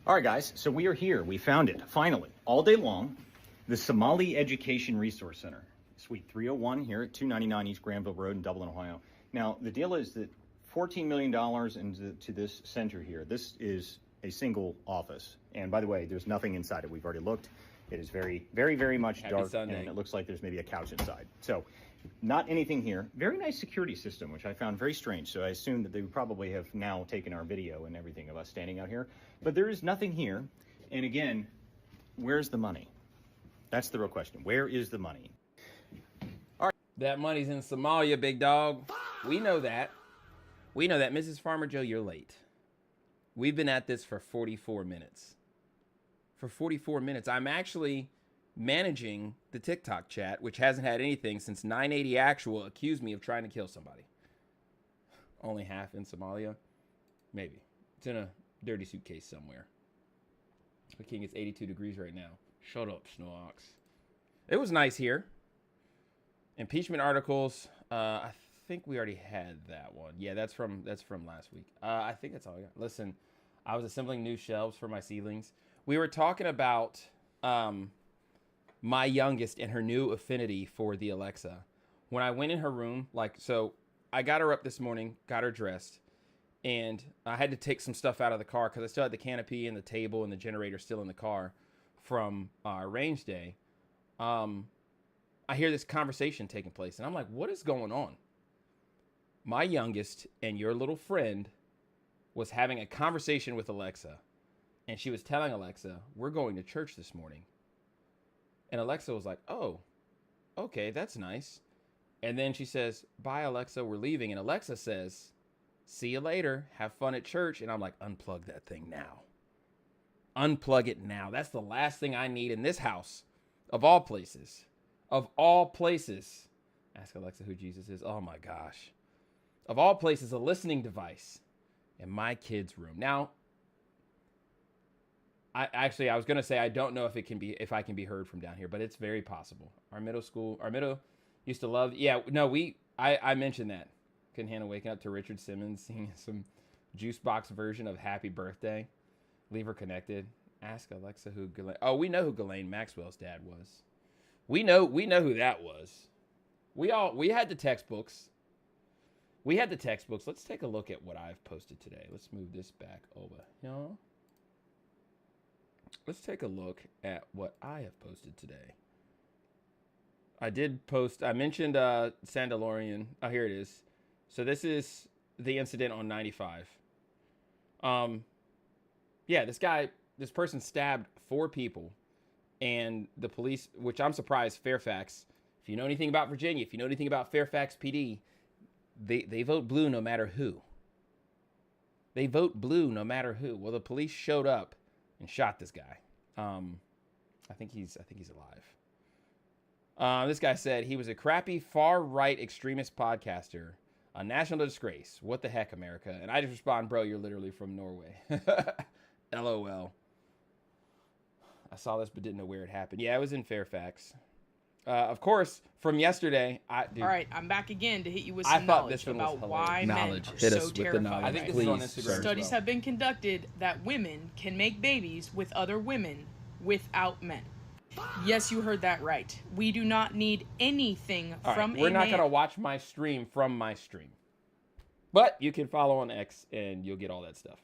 All right, guys, so we are here. We found it, finally, all day long. The Somali Education Resource Center, Suite 301 here at 299 East Granville Road in Dublin, Ohio. Now, the deal is that $14 million into this center here. This is a single office. And by the way, there's nothing inside it. We've already looked. It is very, very, very much Happy dark, Sunday. and it looks like there's maybe a couch inside. So not anything here. Very nice security system, which I found very strange. So I assume that they would probably have now taken our video and everything of us standing out here. But there is nothing here. And again, where's the money? That's the real question. Where is the money? All right. That money's in Somalia, big dog. We know that. Mrs. Farmer Joe, you're late. We've been at this for 44 minutes. I'm actually managing the TikTok chat, which hasn't had anything since 980 Actual accused me of trying to kill somebody. Only half in Somalia? Maybe. It's in a dirty suitcase somewhere. The king, it's 82 degrees right now. Shut up, Snooks. It was nice here. Impeachment articles. I think we already had that one. Yeah, that's from last week. I think that's all I got. Listen, I was assembling new shelves for my ceilings. We were talking about my youngest and her new affinity for the Alexa. When I went in her room, so I got her up this morning, got her dressed, and I had to take some stuff out of the car because I still had the canopy and the table and the generator still in the car from our range day. I hear this conversation taking place, and I'm like, what is going on? My youngest and your little friend was having a conversation with Alexa, and she was telling Alexa, we're going to church this morning. And Alexa was like, oh, okay, that's nice. And then she says, bye, Alexa, we're leaving. And Alexa says, see you later. Have fun at church. And I'm like, unplug that thing now. Unplug it now. That's the last thing I need in this house. Of all places. Of all places. Ask Alexa who Jesus is. Oh, my gosh. Of all places, a listening device in my kid's room. Now, I was going to say I don't know if I can be heard from down here, but it's very possible. Our middle used to love. Yeah, no, I mentioned that. Couldn't handle waking up to Richard Simmons singing some juice box version of Happy Birthday. Leave her connected. Ask Alexa who Ghislaine... Oh, we know who Ghislaine Maxwell's dad was. We know who that was. We had the textbooks. Let's take a look at what I've posted today. Let's move this back over. Let's take a look at what I have posted today. I mentioned Sandalorian. Oh, here it is. So this is the incident on 95. Yeah, this person stabbed 4 people, and the police, which I'm surprised, Fairfax, if you know anything about Virginia, if you know anything about Fairfax PD, they vote blue no matter who. They vote blue no matter who. Well, the police showed up and shot this guy. I think he's alive. This guy said he was a crappy far-right extremist podcaster, a national disgrace. What the heck, America? And I just respond, bro, you're literally from Norway. LOL. I saw this but didn't know where it happened. Yeah, it was in Fairfax. Of course, from yesterday, All right, I'm back again to hit you with I some thought knowledge this one about was why hilarious. men are Hit us so with the terrified. knowledge. I think this of is on women. Instagram as Studies well. have been conducted that women can make babies with other women without men. Yes, you heard that right. We do not need anything All from right, we're a not man. going to watch my stream from my stream. But you can follow on X and you'll get all that stuff.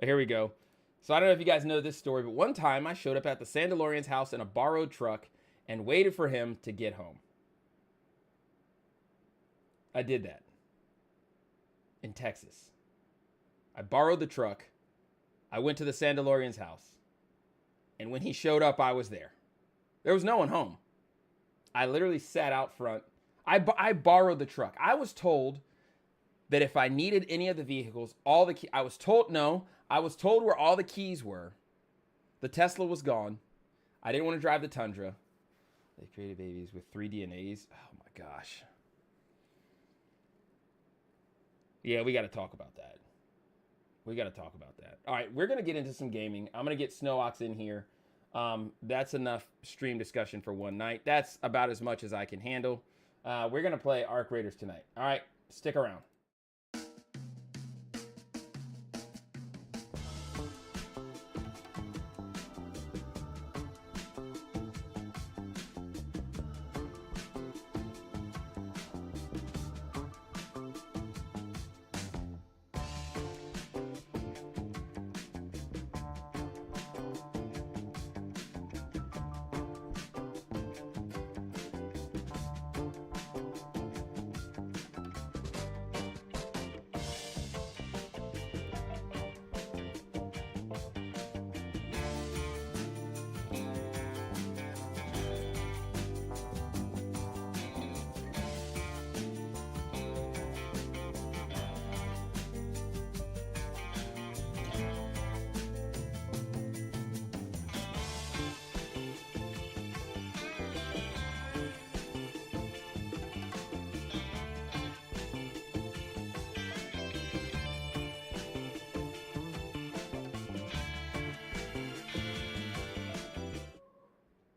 Here we go. So I don't know if you guys know this story, but one time I showed up at the Sandalorian's house in a borrowed truck and waited for him to get home. I did that in Texas. I borrowed the truck. I went to the Sandalorian's house. And when he showed up, I was there. There was no one home. I literally sat out front. I borrowed the truck. I was told that if I needed any of the vehicles, I was told where all the keys were. The Tesla was gone. I didn't want to drive the Tundra. They created babies with 3 DNAs. Oh my gosh. Yeah, we got to talk about that. All right, we're going to get into some gaming. I'm going to get Snowox in here. That's enough stream discussion for one night. That's about as much as I can handle. We're going to play Arc Raiders tonight. All right, stick around.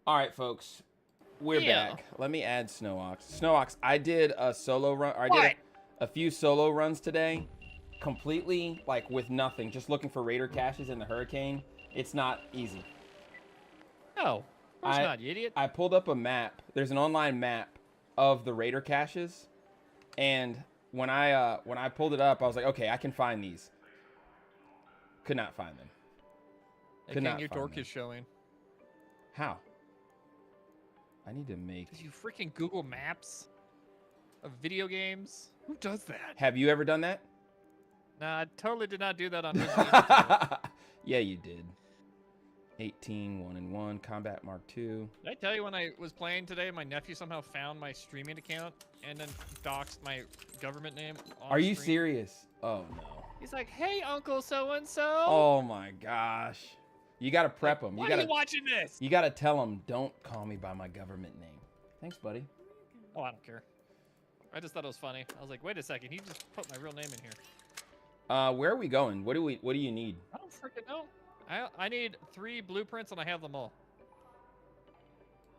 All right, folks, we're back. Let me add Snowox. Snowox, I did a solo run. Or I did a few solo runs today, completely like with nothing, just looking for raider caches in the hurricane. It's not easy. No, of course not, you idiot. I pulled up a map. There's an online map of the raider caches, and when I pulled it up, I was like, okay, I can find these. Could not find them. Could not. Your dork is showing. How? I need to make... Did you freaking Google Maps of video games? Who does that? Have you ever done that? Nah, I totally did not do that on Resident Evil. Yeah, you did. 18, 1-in-1, Combat Mark II. Did I tell you when I was playing today, my nephew somehow found my streaming account and then doxed my government name on Are you stream? serious? Oh, no. He's like, hey, Uncle so-and-so. Oh, my gosh. You got to prep them. Why are you watching this? You got to tell them, don't call me by my government name. Thanks, buddy. Oh, I don't care. I just thought it was funny. I was like, wait a second. He just put my real name in here. Where are we going? What do you need? I don't freaking know. I need 3 blueprints and I have them all.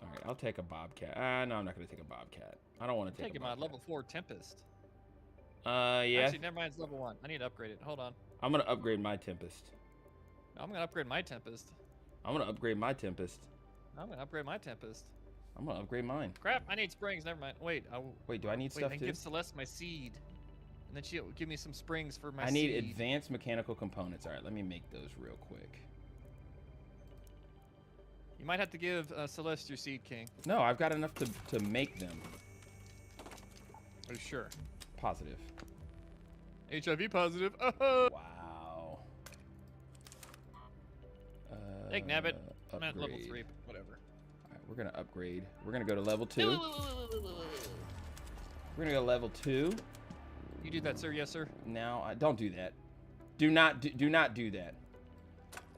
All right, I'll take a Bobcat. No, I'm not gonna take a Bobcat. I don't want to take Take a him on Bobcat. level 4 Tempest. Yeah. Actually, never mind. It's level 1. I need to upgrade it. Hold on. I'm gonna upgrade my Tempest. I'm gonna upgrade my Tempest. I'm gonna upgrade my Tempest. I'm gonna upgrade my Tempest. I'm gonna upgrade mine. Crap! I need springs. Never mind. Wait. Wait, do I need wait, stuff I too? give Celeste my seed, and then she'll give me some springs for my I seed. need advanced mechanical components. All right, let me make those real quick. You might have to give Celeste your seed, King. No, I've got enough to make them. Are you sure? Positive. HIV positive. Wow. Take Nabbit. I'm at level upgrade. 3. Whatever. All right, we're gonna upgrade. We're gonna go to level 2. We're gonna go to level 2. You do that, sir? Yes, sir. Now, don't do that. Do not do that.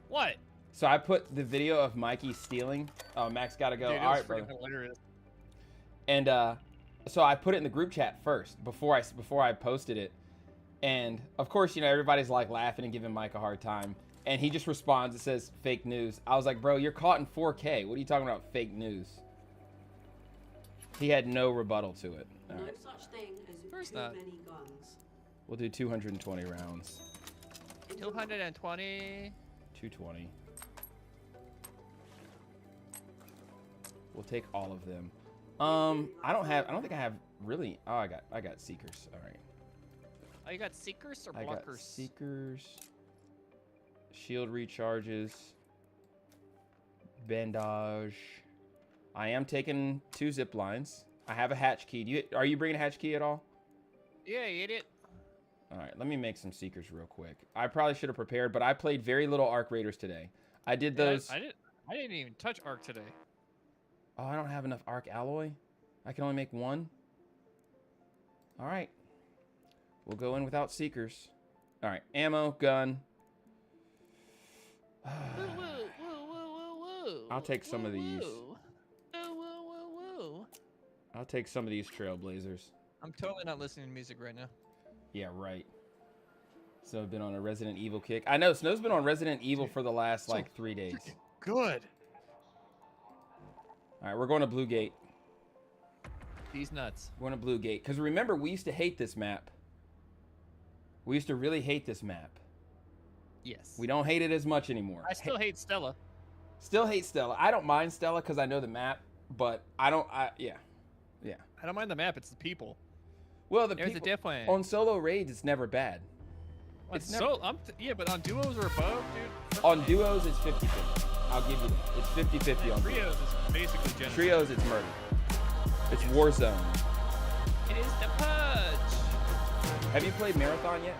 What? So I put the video of Mikey stealing. Oh, Max gotta go. Dude, All right, it was brother. freaking hilarious. And so I put it in the group chat first before I posted it. And of course, you know, everybody's like laughing and giving Mike a hard time. And he just responds, it says fake news. I was like, bro, you're caught in 4K. What are you talking about, fake news? He had no rebuttal to it. All right. No such thing as course too not. many guns. We'll do 220 rounds. 220. 220. We'll take all of them. I don't think I have really. Oh, I got seekers. All right. Oh, you got seekers or I got blockers? seekers. Shield recharges. Bandage. I am taking 2 zip lines. I have a hatch key. Are you bringing a hatch key at all? Yeah, you idiot. All right, let me make some seekers real quick. I probably should have prepared, but I played very little Arc Raiders today. I did those. I didn't even touch Arc today. Oh, I don't have enough Arc alloy. I can only make 1. All right. We'll go in without seekers. All right, ammo, gun. I'll take some of these. I'll take some of these Trailblazers. I'm totally not listening to music right now. Yeah, right. So I've been on a Resident Evil kick. I know Snow's been on Resident Evil for the last like 3 days. Good. All right, we're going to Blue Gate. These nuts. We're going to Blue Gate because remember we used to hate this map. We used to really hate this map. Yes. We don't hate it as much anymore. I still hate Stella. Still hate Stella. I don't mind Stella because I know the map, but I don't. Yeah. I don't mind the map. It's the people. Well, the There's people a difference. on solo raids, it's never bad. It's never, yeah, but on duos or above, dude. On duos, it's 50-50. I'll give you that. It's 50-50 on trios. Is basically genocide. Trios, it's murder. It's Warzone. It is the purge. Have you played Marathon yet?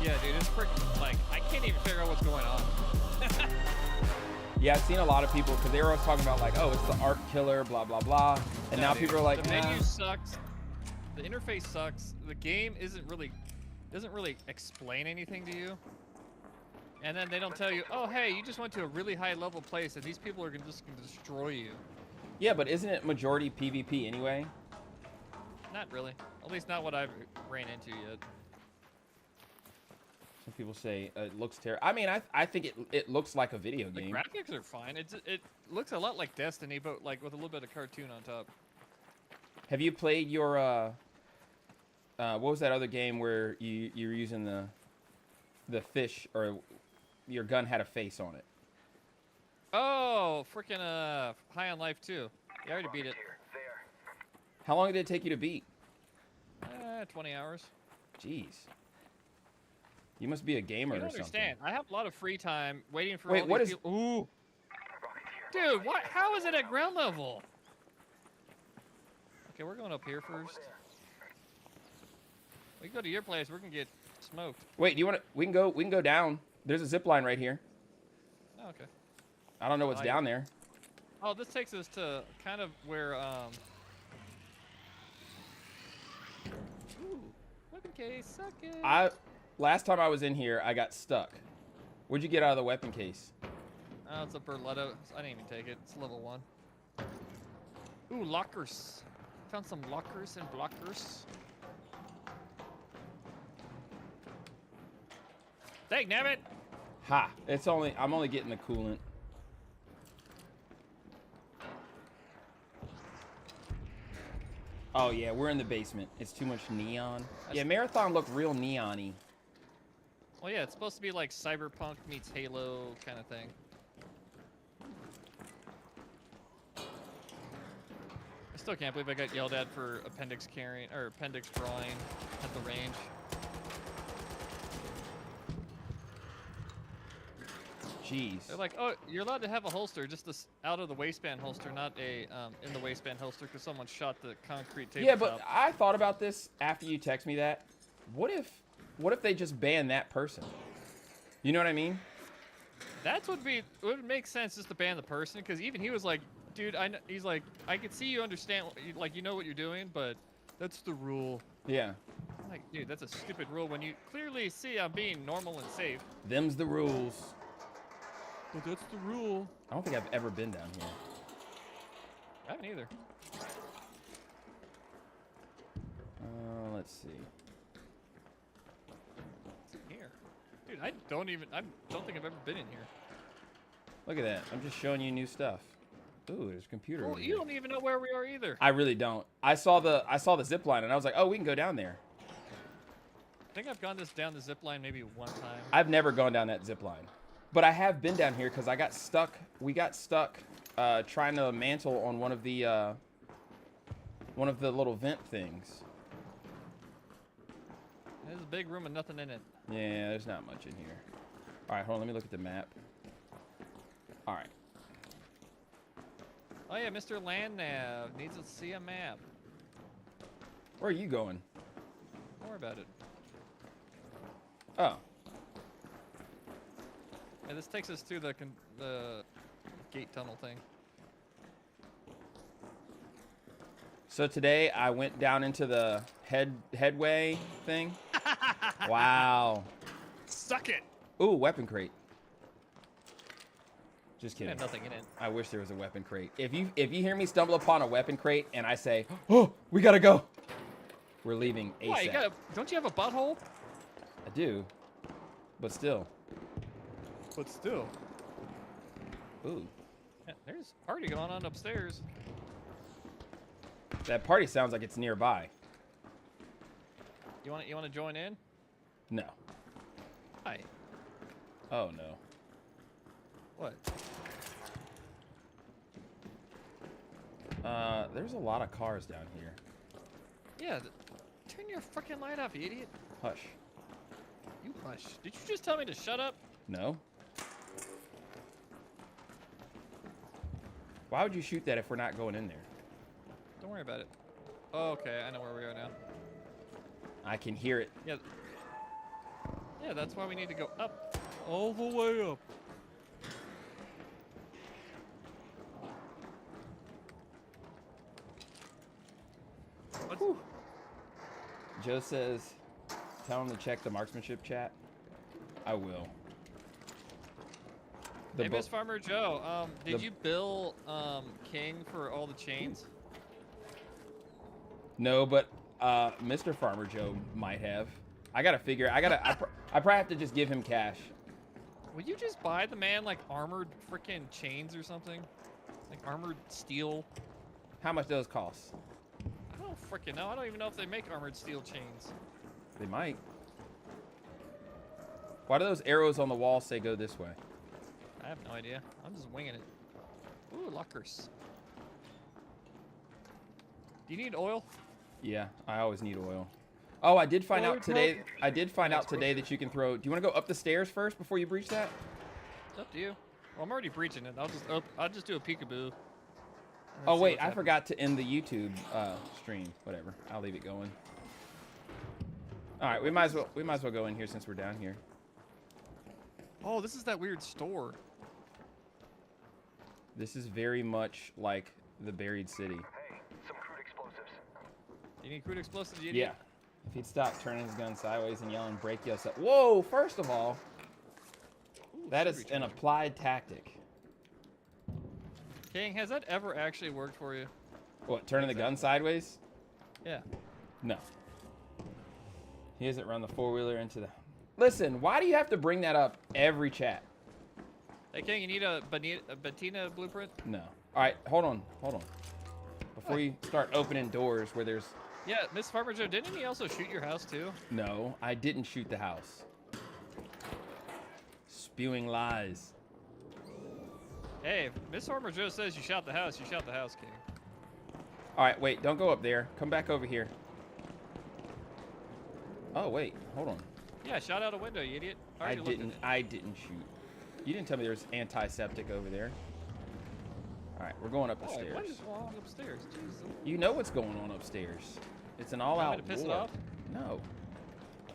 Yeah, dude, it's freaking like I can't even figure out what's going on. Yeah, I've seen a lot of people because they were always talking about like, oh, it's the Arc Killer, blah blah blah, and now dude, people are like, the menu sucks, the interface sucks, the game doesn't really explain anything to you, and then they don't tell you, oh hey, you just went to a really high level place and these people are just gonna destroy you. Yeah, but isn't it majority PvP anyway? Not really, at least not what I've ran into yet. Some people say it looks terrible. I mean, I think it looks like a video game. The graphics are fine. It looks a lot like Destiny, but like with a little bit of cartoon on top. Have you played your what was that other game where you were using the fish or your gun had a face on it? Oh, freaking High on Life 2. Yeah, I already beat it. How long did it take you to beat? 20 hours. Jeez. You must be a gamer You don't or something. understand. I have a lot of free time waiting for Wait, all what these is... people. Ooh. Dude, what? How is it at ground level? Okay, we're going up here first. We can go to your place. We're gonna get smoked. Wait, do you want to... We can go down. There's a zip line right here. Oh, okay. I don't know what's down there. Oh, this takes us to kind of where Ooh, weapon case, suck it. Last time I was in here, I got stuck. What'd you get out of the weapon case? Oh, it's a Berletta. I didn't even take it. It's level 1. Ooh, lockers. Found some lockers and blockers. Dang, damn it! Ha! I'm only getting the coolant. Oh yeah, we're in the basement. It's too much neon. Yeah, Marathon looked real neon-y. Well, yeah, it's supposed to be like Cyberpunk meets Halo kind of thing. I still can't believe I got yelled at for appendix carrying or appendix drawing at the range. Jeez. They're like, oh, you're allowed to have a holster, just this out of the waistband holster, not a in the waistband holster, because someone shot the concrete tabletop. Yeah, but I thought about this after you text me that. What if they just ban that person? You know what I mean? That's what would make sense, just to ban the person, because even he was like, dude, he's like, I can see you understand, like, you know what you're doing, but that's the rule. Yeah. I'm like, dude, that's a stupid rule when you clearly see I'm being normal and safe. Them's the rules. But that's the rule. I don't think I've ever been down here. I haven't either. Let's see. What's in here? Dude, I don't think I've ever been in here. Look at that. I'm just showing you new stuff. Ooh, there's a computer. Well, over you here. don't even know where we are either. I really don't. I saw the zip line and I was like, oh, we can go down there. I think I've gone down the zip line maybe one time. I've never gone down that zip line. But I have been down here because I got stuck. We got stuck trying to mantle on one of the little vent things. There's a big room and nothing in it. Yeah, there's not much in here. All right, hold on. Let me look at the map. All right. Oh yeah, Mr. Landnav needs to see a map. Where are you going? Don't worry about it. Oh. Yeah, this takes us to the gate tunnel thing. So today I went down into the headway thing. Wow. Suck it. Ooh, weapon crate. Just kidding. Had nothing in it. I wish there was a weapon crate. If you hear me stumble upon a weapon crate and I say, "Oh, we gotta go," we're leaving ASAP. Why, don't you have a butthole? I do, but still. But still. Ooh. Yeah, there's a party going on upstairs. That party sounds like it's nearby. You want to join in? No. Hi. Oh no. What? There's a lot of cars down here. Yeah. Turn your freaking light off, you idiot. Hush. You hush. Did you just tell me to shut up? No. Why would you shoot that if we're not going in there? Don't worry about it. Oh, okay, I know where we are now. I can hear it. Yeah. Yeah, that's why we need to go up. All the way up. Whew. Joe says, tell him to check the marksmanship chat. I will. Hey, Miss Farmer Joe, did you bill King for all the chains? No, but Mr. Farmer Joe might have. I gotta figure. I probably have to just give him cash. Would you just buy the man like armored freaking chains or something? Like armored steel? How much do those cost? I don't freaking know. I don't even know if they make armored steel chains. They might. Why do those arrows on the wall say go this way? I have no idea. I'm just winging it. Ooh, lockers. Do you need oil? Yeah, I always need oil. Oh, I did find out today. I did find out today that you can throw. Do you want to go up the stairs first before you breach that? It's up to you. Well, I'm already breaching it. I'll just do a peekaboo. Oh wait, I forgot to end the YouTube stream. Whatever. I'll leave it going. All right, we might as well go in here since we're down here. Oh, this is that weird store. This is very much like the buried city. Hey, some crude explosives. Do you need crude explosives, you idiot? Yeah. If he'd stop turning his gun sideways and yelling, break you up. Whoa, first of all, that is an applied tactic. King, has that ever actually worked for you? What, turning the gun sideways? Yeah. No. He hasn't run the four-wheeler into the... Listen, why do you have to bring that up every chat? Hey, King, you need a Bettina blueprint? No. All right, hold on. before you start opening doors where there's... Yeah, Miss Farmer Joe, didn't he also shoot your house too? No, I didn't shoot the house. Spewing lies. Hey, if Miss Farmer Joe says you shot the house, you shot the house, King. All right, wait, don't go up there. Come back over here. Oh, wait, hold on. Yeah, shot out a window, you idiot. I didn't shoot. You didn't tell me there was antiseptic over there. All right, we're going up the stairs. What is wrong upstairs? Jesus. You know what's going on upstairs. It's an all-out to piss it war. off? No.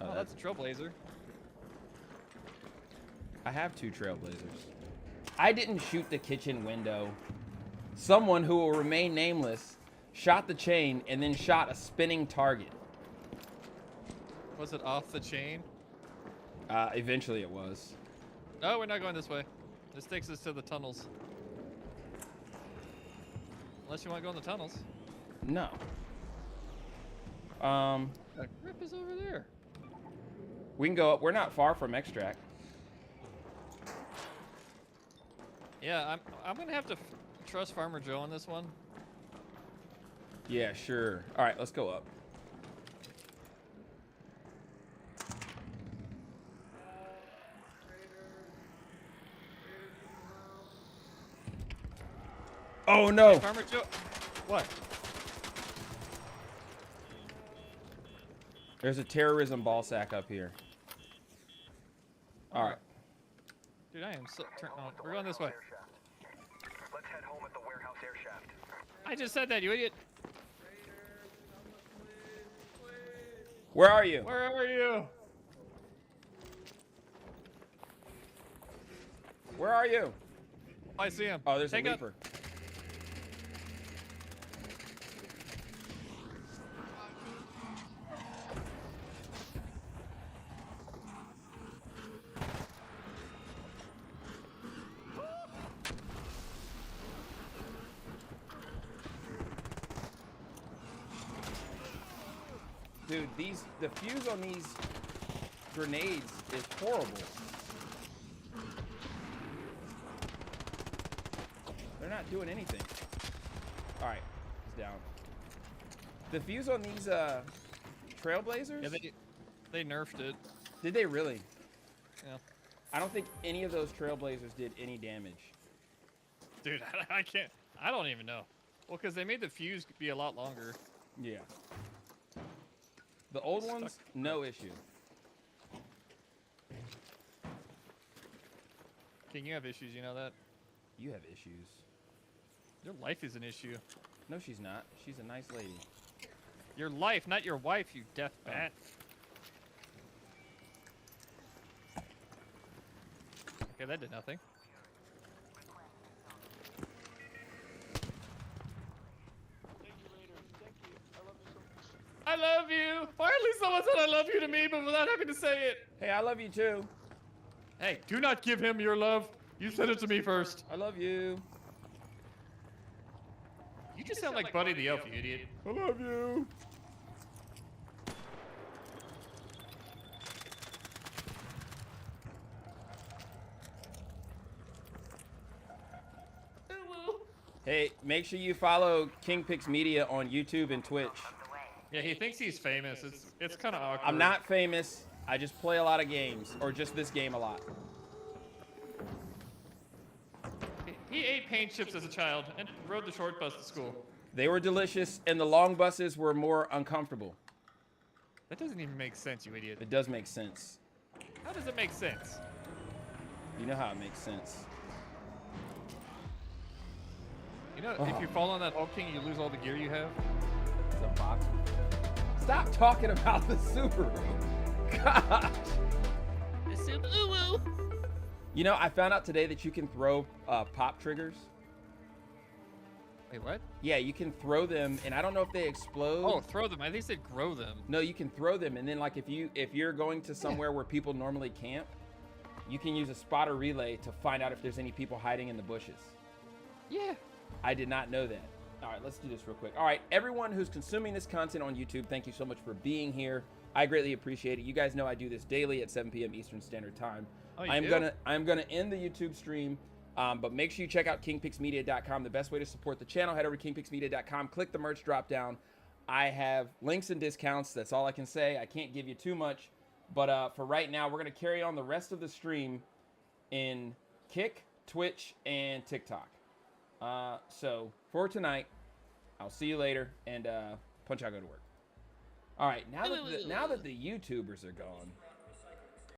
Oh, that's a trailblazer. I have 2 trailblazers. I didn't shoot the kitchen window. Someone who will remain nameless shot the chain and then shot a spinning target. Was it off the chain? Eventually it was. No, we're not going this way. This takes us to the tunnels. Unless you want to go in the tunnels. No. The grip is over there. We can go up. We're not far from extract. Yeah, I'm gonna have to trust Farmer Joe on this one. Yeah, sure. All right, let's go up. Oh no! Hey, Farmer Joe, what? There's a terrorism ball sack up here. All right. Dude, I am so turned on. We're going this way. Let's head home at the warehouse air shaft. I just said that, you idiot. Where are you? Where are you? Where are you? I see him. Oh, there's Take a up. leaper. Dude, the fuse on these grenades is horrible. They're not doing anything. All right, it's down. The fuse on these trailblazers? Yeah, they nerfed it. Did they really? Yeah. I don't think any of those trailblazers did any damage. Dude, I can't. I don't even know. Well, because they made the fuse be a lot longer. Yeah. The old ones, no issue. King, you have issues, you know that? You have issues. Your life is an issue. No, she's not. She's a nice lady. Your life, not your wife, you deaf bat. Okay, that did nothing. I love you. Finally, someone said I love you to me, but without having to say it. Hey, I love you too. Hey, do not give him your love. You said it to me first. I love you. You just sound like Buddy the Elf, you idiot. I love you. Hey, make sure you follow King Picks Media on YouTube and Twitch. Yeah, he thinks he's famous. It's kind of awkward. I'm not famous. I just play a lot of games, or just this game a lot. He ate paint chips as a child and rode the short bus to school. They were delicious, and the long buses were more uncomfortable. That doesn't even make sense, you idiot. It does make sense. How does it make sense? You know how it makes sense. You know, if you fall on that Hulk King, you lose all the gear you have. The box. Stop talking about the Subaru. Gosh. The Subaru. You know, I found out today that you can throw pop triggers. Wait, what? Yeah, you can throw them, and I don't know if they explode. Oh, throw them. I think they said grow them. No, you can throw them, and then like if you're going to somewhere where people normally camp, you can use a spotter relay to find out if there's any people hiding in the bushes. Yeah. I did not know that. All right, let's do this real quick. All right, everyone who's consuming this content on YouTube, thank you so much for being here. I greatly appreciate it. You guys know I do this daily at 7 p.m. Eastern Standard Time. Oh, I'm gonna end the YouTube stream But make sure you check out kingpixmedia.com. The best way to support the channel, head over to kingpixmedia.com, click the merch drop down. I have links and discounts. That's all I can say. I can't give you too much. But for right now, we're going to carry on the rest of the stream in Kick, Twitch, and TikTok. So for tonight, I'll see you later, and Punch Out, go to work. All right, now that the YouTubers are gone,